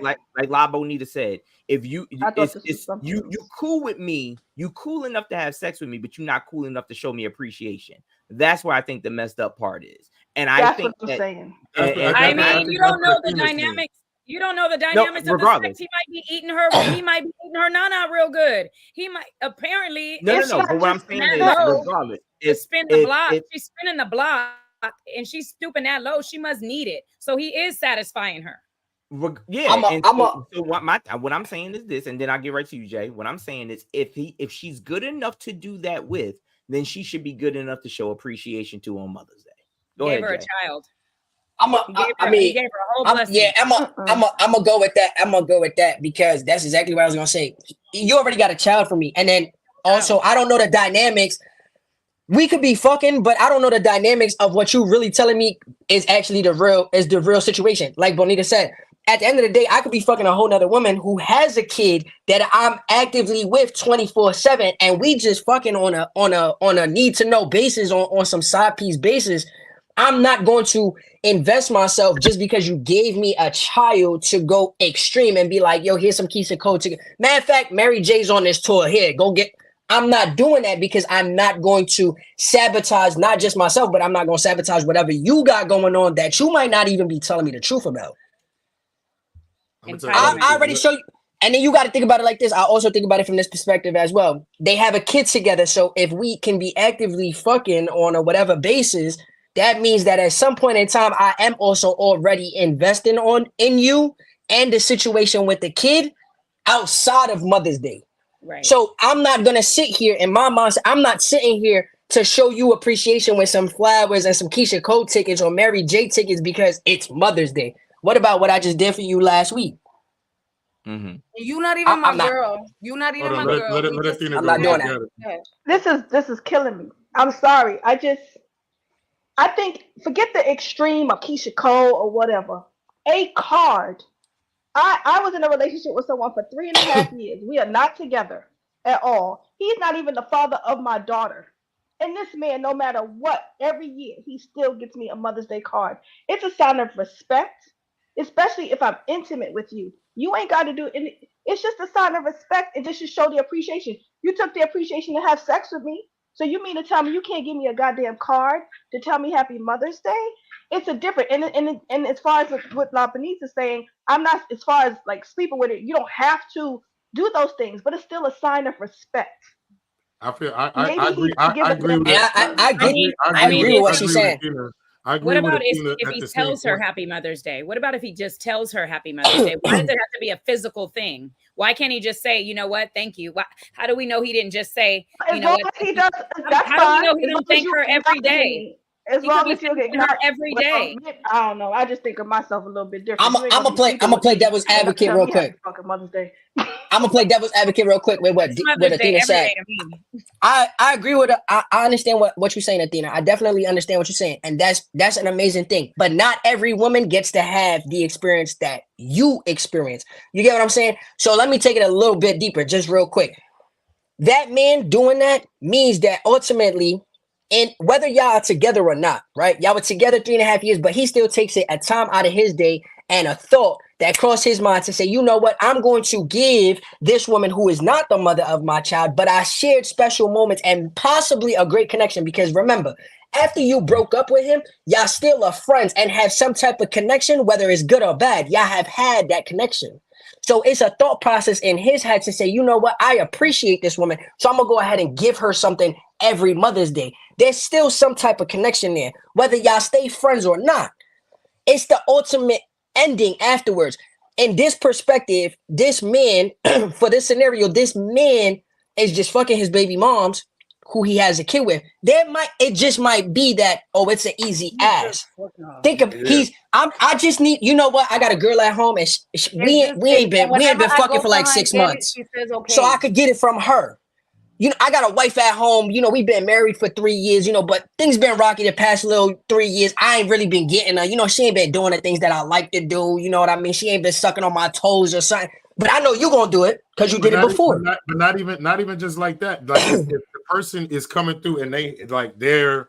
like Labonita said, if you cool with me, you cool enough to have sex with me, but you're not cool enough to show me appreciation. That's where I think the messed up part is. And I think
what I'm saying.
I mean, you don't know the dynamics. You don't know the dynamics of the sex. He might be eating her. He might be eating her nana real good. He might apparently.
No. But what I'm saying is, regardless,
spin the block. She's spinning the block. and she's stooping that low, she must need it. So he is satisfying her.
Yeah, what I'm saying is this, and then I'll get right to you, Jay. What I'm saying is if she's good enough to do that with, then she should be good enough to show appreciation to on Mother's Day. Go ahead,
Gave her
Jay.
a child.
He gave her a whole blessing. I'm gonna go with that. I'm gonna go with that because that's exactly what I was gonna say. You already got a child for me, and then also I don't know the dynamics. We could be fucking, but I don't know the dynamics of what you really telling me is actually the real situation. Like Bonita said, at the end of the day, I could be fucking a whole nother woman who has a kid that I'm actively with 24/7, and we just fucking on a need to know basis, on some side piece basis. I'm not going to invest myself just because you gave me a child to go extreme and be like, yo, here's some Keisha Cole ticket. Matter of fact, Mary J's on this tour. Here, go get. I'm not doing that because I'm not going to sabotage not just myself, but I'm not going to sabotage whatever you got going on that you might not even be telling me the truth about. I already show you. And then you got to think about it like this. I also think about it from this perspective as well. They have a kid together. So if we can be actively fucking on a whatever basis, that means that at some point in time, I am also already investing in you and the situation with the kid outside of Mother's Day. Right. So I'm not going to sit here in my mind. I'm not sitting here to show you appreciation with some flowers and some Keisha Cole tickets or Mary J tickets because it's Mother's Day. What about what I just did for you last week?
Mm-hmm. You're not even my girl. You're not even my girl.
I'm not doing that.
This is killing me. I'm sorry. I think forget the extreme of Keisha Cole or whatever. A card. I was in a relationship with someone for 3.5 years. We are not together at all. He's not even the father of my daughter. And this man, no matter what, every year, he still gets me a Mother's Day card. It's a sign of respect, especially if I'm intimate with you. You ain't got to do it. It's just a sign of respect and just to show the appreciation. You took the appreciation to have sex with me. So you mean to tell me you can't give me a goddamn card to tell me Happy Mother's Day? It's a different, and as far as what La Benita is saying, I'm not, as far as like sleeping with it, you don't have to do those things, but it's still a sign of respect.
I agree. I agree with
I agree with what she's saying.
What about if he tells her Happy Mother's Day? What about if he just tells her Happy Mother's Day? Why does it have to be a physical thing? Why can't he just say, you know what, thank you? How do we know he didn't just say, you know what?
He does, that's
how do we know he don't thank her every day?
As long as you get
her every day.
I don't know. I just think of myself a little bit different.
I'm gonna play devil's advocate real quick.
Mother's Day.
I'm gonna play devil's advocate real quick with what Athena said. I agree with her. I understand what you're saying, Athena. I definitely understand what you're saying, and that's an amazing thing. But not every woman gets to have the experience that you experience. You get what I'm saying? So let me take it a little bit deeper, just real quick. That man doing that means that ultimately, and whether y'all are together or not, right? Y'all were together 3.5 years, but he still takes it a time out of his day and a thought that crossed his mind to say, you know what? I'm going to give this woman who is not the mother of my child, but I shared special moments and possibly a great connection. Because remember, after you broke up with him, y'all still are friends and have some type of connection, whether it's good or bad. Y'all have had that connection. So it's a thought process in his head to say, you know what? I appreciate this woman, so I'm going to go ahead and give her something every Mother's Day. There's still some type of connection there, whether y'all stay friends or not. It's the ultimate ending afterwards. In this perspective, this man, for this scenario, this man is just fucking his baby moms who he has a kid with. It just might be that, oh, it's an easy ass. Think of I just need, you know what? I got a girl at home and we ain't been fucking for like 6 months. Okay. So I could get it from her. You know, I got a wife at home. You know, we've been married for 3 years, you know, but things been rocky the past little 3 years. I ain't really been getting her. You know, she ain't been doing the things that I like to do. You know what I mean? She ain't been sucking on my toes or something. But I know you're going to do it because you did it before.
But not even just like that. Like if the person is coming through and they're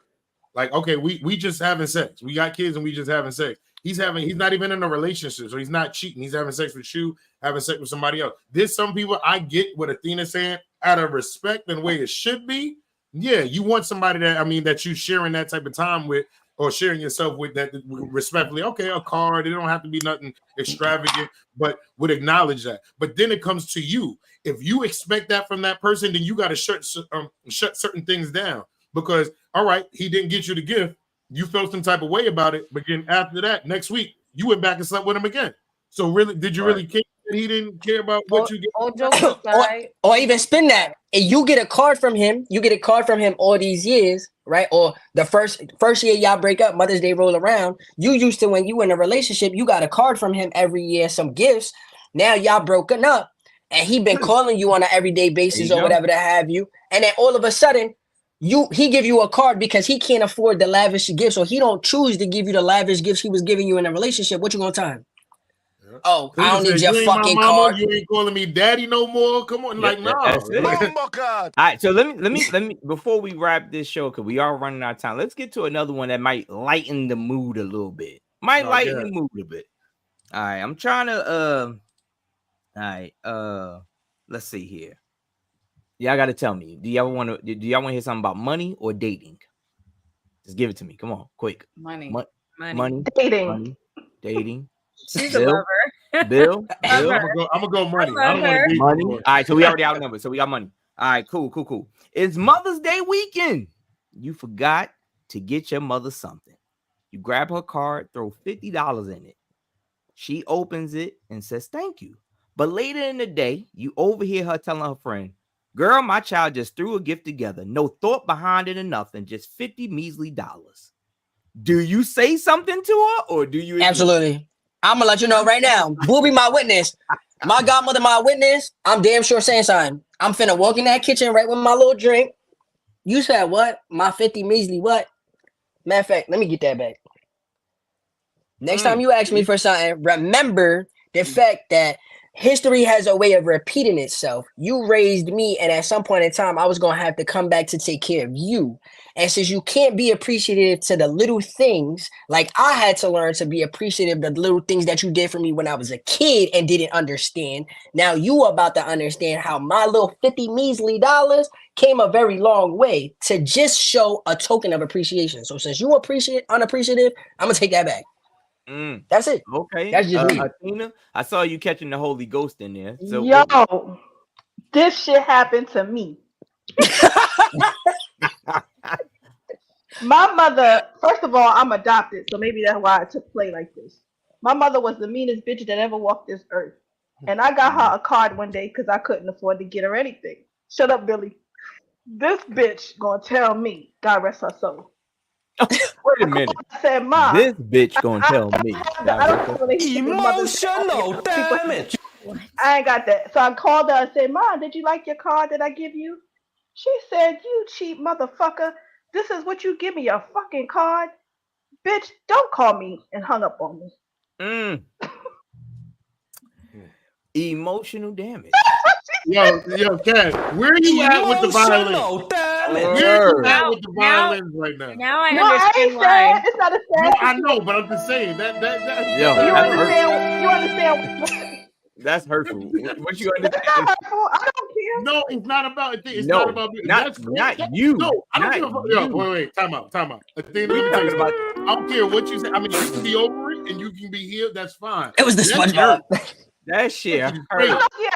like, okay, we just having sex. We got kids and we just having sex. He's not even in a relationship, so he's not cheating. He's having sex with you, having sex with somebody else. There's some people, I get what Athena's saying, out of respect and the way it should be. Yeah, you want somebody that you sharing that type of time with or sharing yourself with that respectfully. Okay, a card, it don't have to be nothing extravagant, but would acknowledge that. But then it comes to you. If you expect that from that person, then you got to shut certain things down because, all right, he didn't get you the gift. You felt some type of way about it, but then after that, next week, you went back and slept with him again. So really, did you really care that he didn't care about what you get?
Or even spin that. And you get a card from him. You get a card from him all these years, right? Or the first year y'all break up, Mother's Day roll around. You used to, when you in a relationship, you got a card from him every year, some gifts. Now y'all broken up, and he been calling you on an everyday basis or whatever to have you. And then all of a sudden, he give you a card because he can't afford the lavish gifts, or he don't choose to give you the lavish gifts he was giving you in a relationship. What you gonna time? Oh, I don't need your fucking card.
You ain't calling me daddy no more. Come on, like no.
Oh God! All right, so let me before we wrap this show, because we are running out of time. Let's get to another one that might lighten the mood a little bit. Lighten the mood a bit. All right, I'm trying to all right, let's see here. Y'all got to tell me. Do y'all want to hear something about money or dating? Just give it to me. Come on, quick.
Money.
Dating.
She's a lover.
Bill.
I'm gonna go money. I don't want to date
money. All right, so we already outnumbered. So we got money. All right, cool. It's Mother's Day weekend. You forgot to get your mother something. You grab her card, throw $50 in it. She opens it and says thank you. But later in the day, you overhear her telling her friend, "Girl, my child just threw a gift together. No thought behind it or nothing. Just 50 measly dollars." Do you say something to her or do you?
Absolutely. I'm gonna let you know right now. Booby, my witness. My godmother, my witness. I'm damn sure saying something. I'm finna walk in that kitchen right with my little drink. You said what? My 50 measly what? Matter of fact, let me get that back. Next time you ask me for something, remember the fact that history has a way of repeating itself. You raised me, and at some point in time, I was going to have to come back to take care of you. And since you can't be appreciative to the little things, like I had to learn to be appreciative of the little things that you did for me when I was a kid and didn't understand, now you about to understand how my little 50 measly dollars came a very long way to just show a token of appreciation. So since you unappreciative, I'm going to take that back. That's it.
Okay.
That's just me.
Athena, I saw you catching the Holy Ghost in there. So
yo, this shit happened to me. My mother, first of all, I'm adopted, so maybe that's why I took play like this. My mother was the meanest bitch that ever walked this earth. And I got her a card one day because I couldn't afford to get her anything. Shut up, Billy. This bitch gonna tell me, God rest her soul.
Wait a minute.
I said, "Ma,
this bitch gonna tell me."
Emotional damage.
I ain't got that. So I called her and said, "Ma, did you like your card that I give you?" She said, "You cheap motherfucker. This is what you give me, a fucking card? Bitch, don't call me," and hung up on me.
Emotional damage.
Yo, Kat, where are you at with the violin? Where are you at with the violins right now?
Now I understand why.
Sad. It's not a sad.
No, I know, but I'm just saying that.
You understand?
That's hurtful. What you understand?
It's not hurtful. I don't care.
No, it's not about it. It's
No,
not about
not you.
No, I don't give a fuck. Yo, wait, time out. Athena, I don't care what you say. I mean, you can be over it and you can be healed. That's fine.
It was the SpongeBob.
That shit hurt.
Yeah,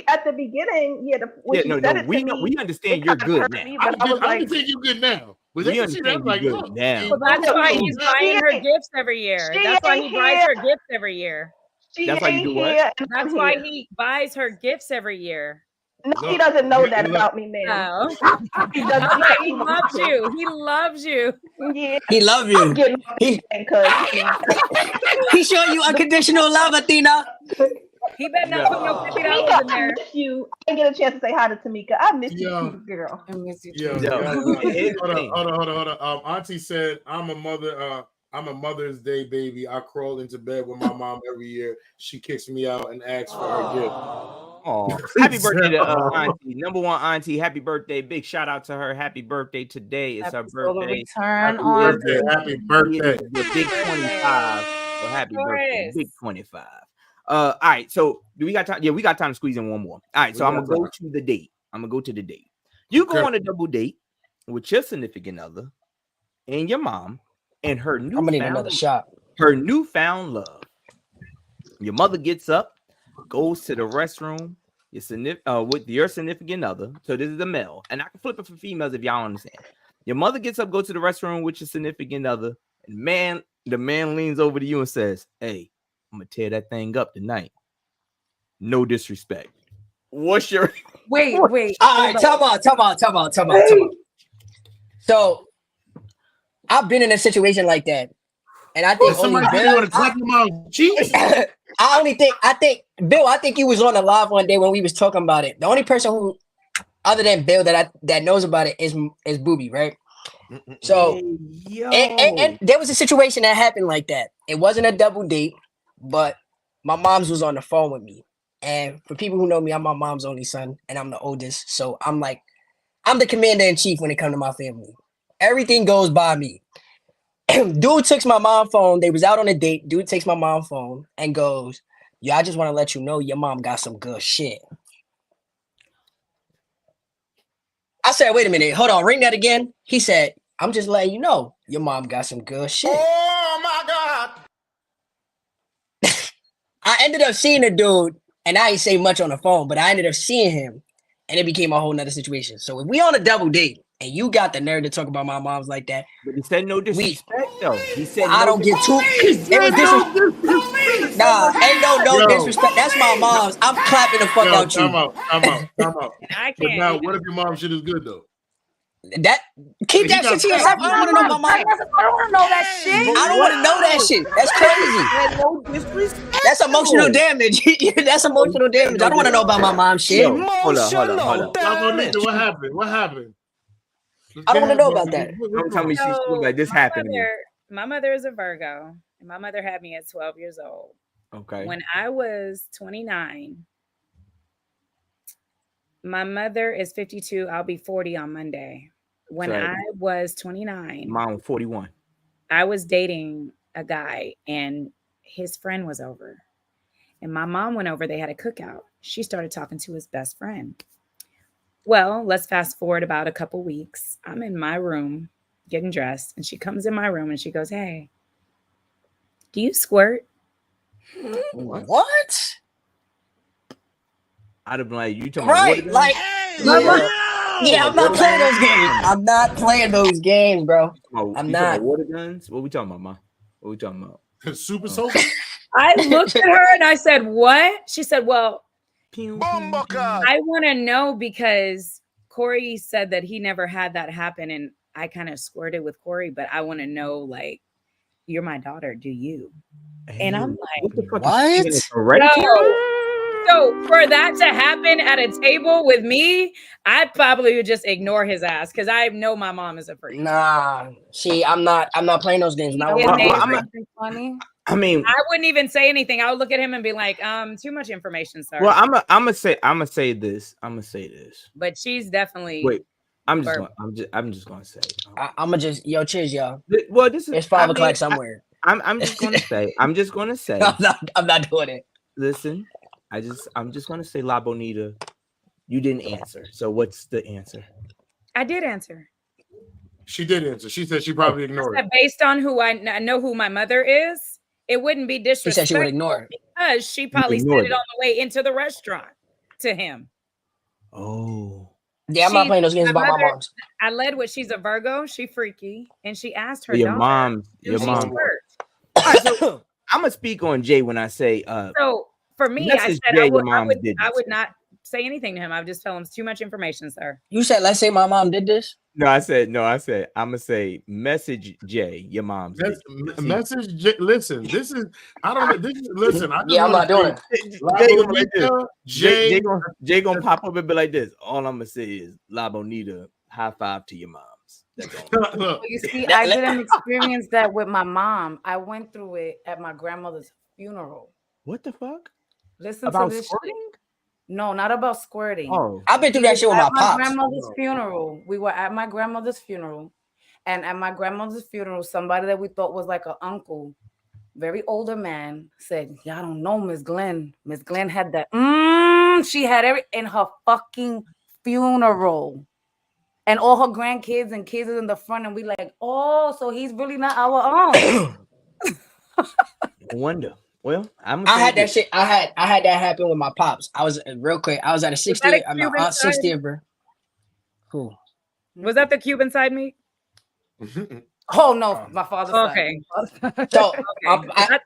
at the beginning,
we understand you're good now.
I can think you're good now. But
we understand you're good now.
Well, that's why he's buying her gifts every year. That's why he buys her gifts every year.
That's why you do what?
That's why he buys her gifts every year.
No, he doesn't know that about me, man.
Oh. He doesn't. He loves you. He loves you.
Yeah,
he loves you. He showing you unconditional love, Athena.
He better not put no $50 in there.
I miss you. I didn't get a chance to say hi to Tamika. I miss you, too, girl.
I miss you.
Hold on. Auntie said, I'm a Mother's Day baby. I crawl into bed with my mom every year. She kicks me out and asks for her gift.
Oh, happy birthday to Auntie. Number one Auntie. Happy birthday. Big shout out to her. Happy birthday today. It's her birthday.
Happy birthday.
The big 25. Well, happy birthday. Big 25. All right. So do we got time? Yeah, we got time to squeeze in one more. All right. So I'm gonna go to the date. You go on a double date with your significant other and your mom and her new.
I'm gonna need another shot.
Her newfound love. Your mother gets up, goes to the restroom. With your significant other. So this is the male, and I can flip it for females if y'all understand. Your mother gets up, go to the restroom with your significant other, and the man leans over to you and says, "Hey, I'm gonna tear that thing up tonight. No disrespect." What's your
wait?
All right, come on. So I've been in a situation like that, and I think only Bill. I think Bill. I think you was on the live one day when we was talking about it. The only person who, other than Bill, that knows about it is Booby, right? So, and there was a situation that happened like that. It wasn't a double date, but my mom's was on the phone with me. And for people who know me, I'm my mom's only son, and I'm the oldest. So I'm the commander in chief when it comes to my family. Everything goes by me. Dude takes my mom's phone. They was out on a date. Dude takes my mom's phone and goes, "Yo, I just want to let you know your mom got some good shit." I said, "Wait a minute, hold on, ring that again." He said, "I'm just letting you know your mom got some good shit."
Oh my God.
I ended up seeing the dude, and I ain't say much on the phone, but I ended up seeing him, and it became a whole nother situation. So if we on a double date, and you got the nerve to talk about my mom's like that,
but he said no disrespect though. He said
I don't get too. It was disrespect. Nah, ain't no disrespect. That's my mom's. I'm clapping the fuck out you.
I'm out.
I
But
can't.
now, what if your mom shit is good though?
That keep that shit to yourself. I don't want to know my mom.
I don't want to know that shit.
I don't want to know that shit. That's crazy.
No disrespect.
That's emotional damage. That's emotional damage. I don't want to know about my mom's shit.
Yo, hold up.
What happened?
I don't want to know about that.
Don't tell me she's like this happened to me.
My mother is a Virgo, and my mother had me at 12 years old.
Okay.
When I was 29, my mother is 52. I'll be 40 on Monday. When I was 29,
mom 41.
I was dating a guy, and his friend was over. And my mom went over. They had a cookout. She started talking to his best friend. Well, let's fast forward about a couple weeks. I'm in my room getting dressed, and she comes in my room and she goes, "Hey, do you squirt?"
What?
I'd have been like, "You talking
right? Like, yeah, I'm not playing those games. I'm not playing those games, bro. I'm not.
Water guns? What we talking about, ma? What we talking about?
Super soaker.
I looked at her and I said, "What?" She said, "Well, I want to know because Corey said that he never had that happen, and I kind of squirted with Corey, but I want to know, like, you're my daughter, do you?" And I'm like,
"What?"
So for that to happen at a table with me, I probably would just ignore his ass because I know my mom is a freak.
Nah, see, I'm not playing those games.
Funny.
I mean,
I wouldn't even say anything. I would look at him and be like, too much information, sir.
Well, I'm gonna say this.
But she's definitely
wait. I'm just gonna say.
I'm gonna just cheers, y'all.
Well, this is
it's 5 o'clock somewhere.
I'm just gonna say. I'm
not doing it.
Listen, I'm just gonna say, La Bonita, you didn't answer. So what's the answer?
I did answer.
She did answer. She said she probably ignored it.
Based on who I know who my mother is, it wouldn't be disrespectful.
She said she would ignore it.
Because she probably said it on the way into the restaurant to him.
Oh.
Yeah, I'm not playing those games about my moms.
I led with she's a Virgo, she freaky, and she asked her
your mom. Right, so I'm gonna speak on Jay when I say
so for me, I said I would not say anything to him. I would just tell him it's too much information, sir.
You said, let's say my mom did this.
No, I said I'm gonna say message Jay, your mom's
message Jay. Listen, this is I don't know. This is listen. I'm
not doing
it.
Jay gonna pop up and be like this. All I'm gonna say is La Bonita, high five to your moms.
Well, you see, I didn't experience that with my mom. I went through it at my grandmother's funeral.
What the fuck?
Listen about to this squirting? Shit. No, not about squirting.
Oh, I've been through that shit with my pops.
Grandmother's funeral. We were at my grandmother's funeral, and at my grandmother's funeral, somebody that we thought was like an uncle, very older man, said, "Y'all don't know Miss Glenn. Miss Glenn had that. She had every in her fucking funeral." And all her grandkids and kids is in the front, and we like, oh, so he's really not our own.
Wonder. Well,
I had that shit. I had that happen with my pops. I was real quick. I was at a 60th, my aunt's 60th, bro.
Cool. Was that the Cuban side meat?
Oh no, my father's
Okay.
side.
So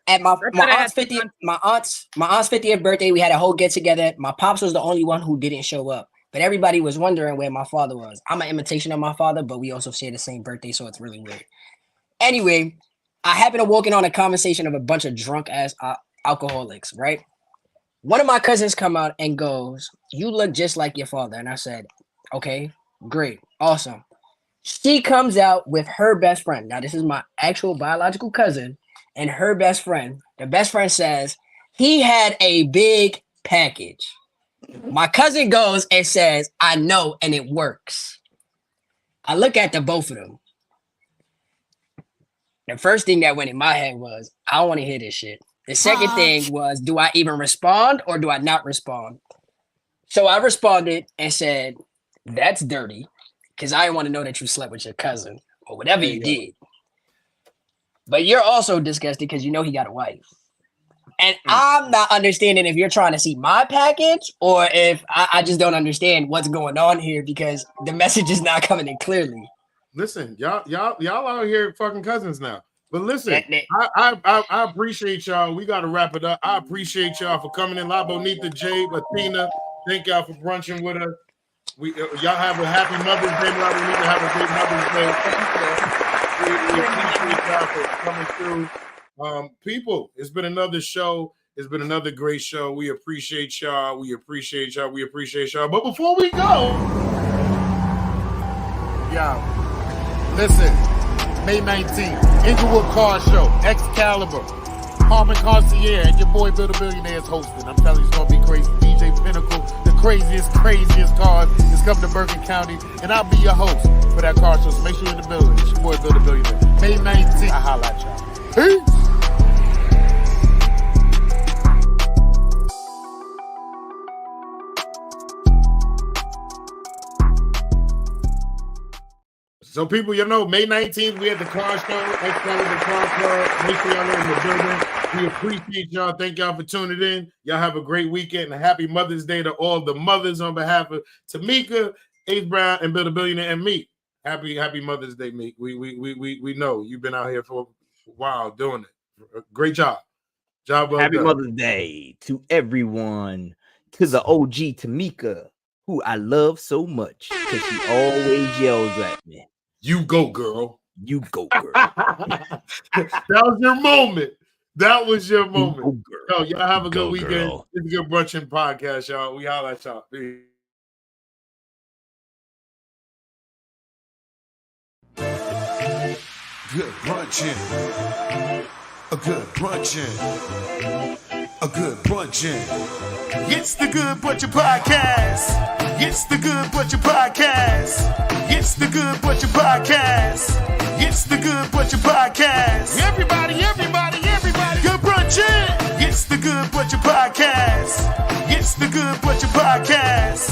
at my aunt's 50th birthday, we had a whole get together. My pops was the only one who didn't show up, but everybody was wondering where my father was. I'm an imitation of my father, but we also share the same birthday, so it's really weird. Anyway, I happened to walk in on a conversation of a bunch of drunk ass alcoholics, right? One of my cousins come out and goes, "You look just like your father." And I said, "Okay, great, awesome." She comes out with her best friend. Now, this is my actual biological cousin and her best friend. The best friend says, "He had a big package." My cousin goes and says, "I know, and it works." I look at the both of them. The first thing that went in my head was, I don't want to hear this shit. The second thing was, do I even respond or do I not respond? So I responded and said, "That's dirty, because I want to know that you slept with your cousin or whatever you did. But you're also disgusted because you know he got a wife." And I'm not understanding if you're trying to see my package or if I just don't understand what's going on here because the message is not coming in clearly.
Listen, y'all out here fucking cousins now. But listen, I appreciate y'all. We got to wrap it up. I appreciate y'all for coming in. La Bonita, Jade, Latina. Thank y'all for brunching with us. Y'all have a happy Mother's Day. La Bonita, have a great Mother's Day. We appreciate y'all for coming through. People, it's been another show. It's been another great show. We appreciate y'all. We appreciate y'all. We appreciate y'all. But before we go,
listen, May 19th, Inglewood Car Show, Excalibur, Harmon Concierge, and your boy Bill the Billionaire is hosting. I'm telling you, it's going to be crazy. DJ Pinnacle, the craziest cars is coming to Bergen County, and I'll be your host for that car show. So make sure you're in the building. It's your boy Bill the Billionaire. May 19th, I holla at y'all. Peace.
So people, you know, May 19th, we had the car show, Excalibur Car Club. Make sure y'all are in the building. We appreciate y'all. Thank y'all for tuning in. Y'all have a great weekend and a happy Mother's Day to all the mothers on behalf of Tamika, Ace Brown, and Bill the Billionaire, and me. Happy Mother's Day, Meek. We know you've been out here for a while doing it. Great job. Well
happy
done.
Mother's Day to everyone. To the OG Tamika, who I love so much because she always yells at me.
You go, girl.
You go, girl.
That was your moment. That was your moment. Yo, y'all have a good weekend. Girl. It's a good Brunchin podcast, y'all. We holla at y'all. Peace.
Good brunchin'. A good brunchin'. A good brunchin'. It's the Good Brunchin' Podcast. It's the Good Brunchin' Podcast. It's the Good Brunchin' Podcast. It's the Good Brunchin' Podcast. Everybody. Good brunchin'. It's the Good Brunchin' Podcast. It's the Good Brunchin' Podcast.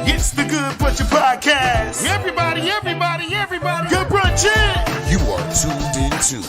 It's the Good Brunchin' Podcast. Everybody. Good brunchin'. You are tuned into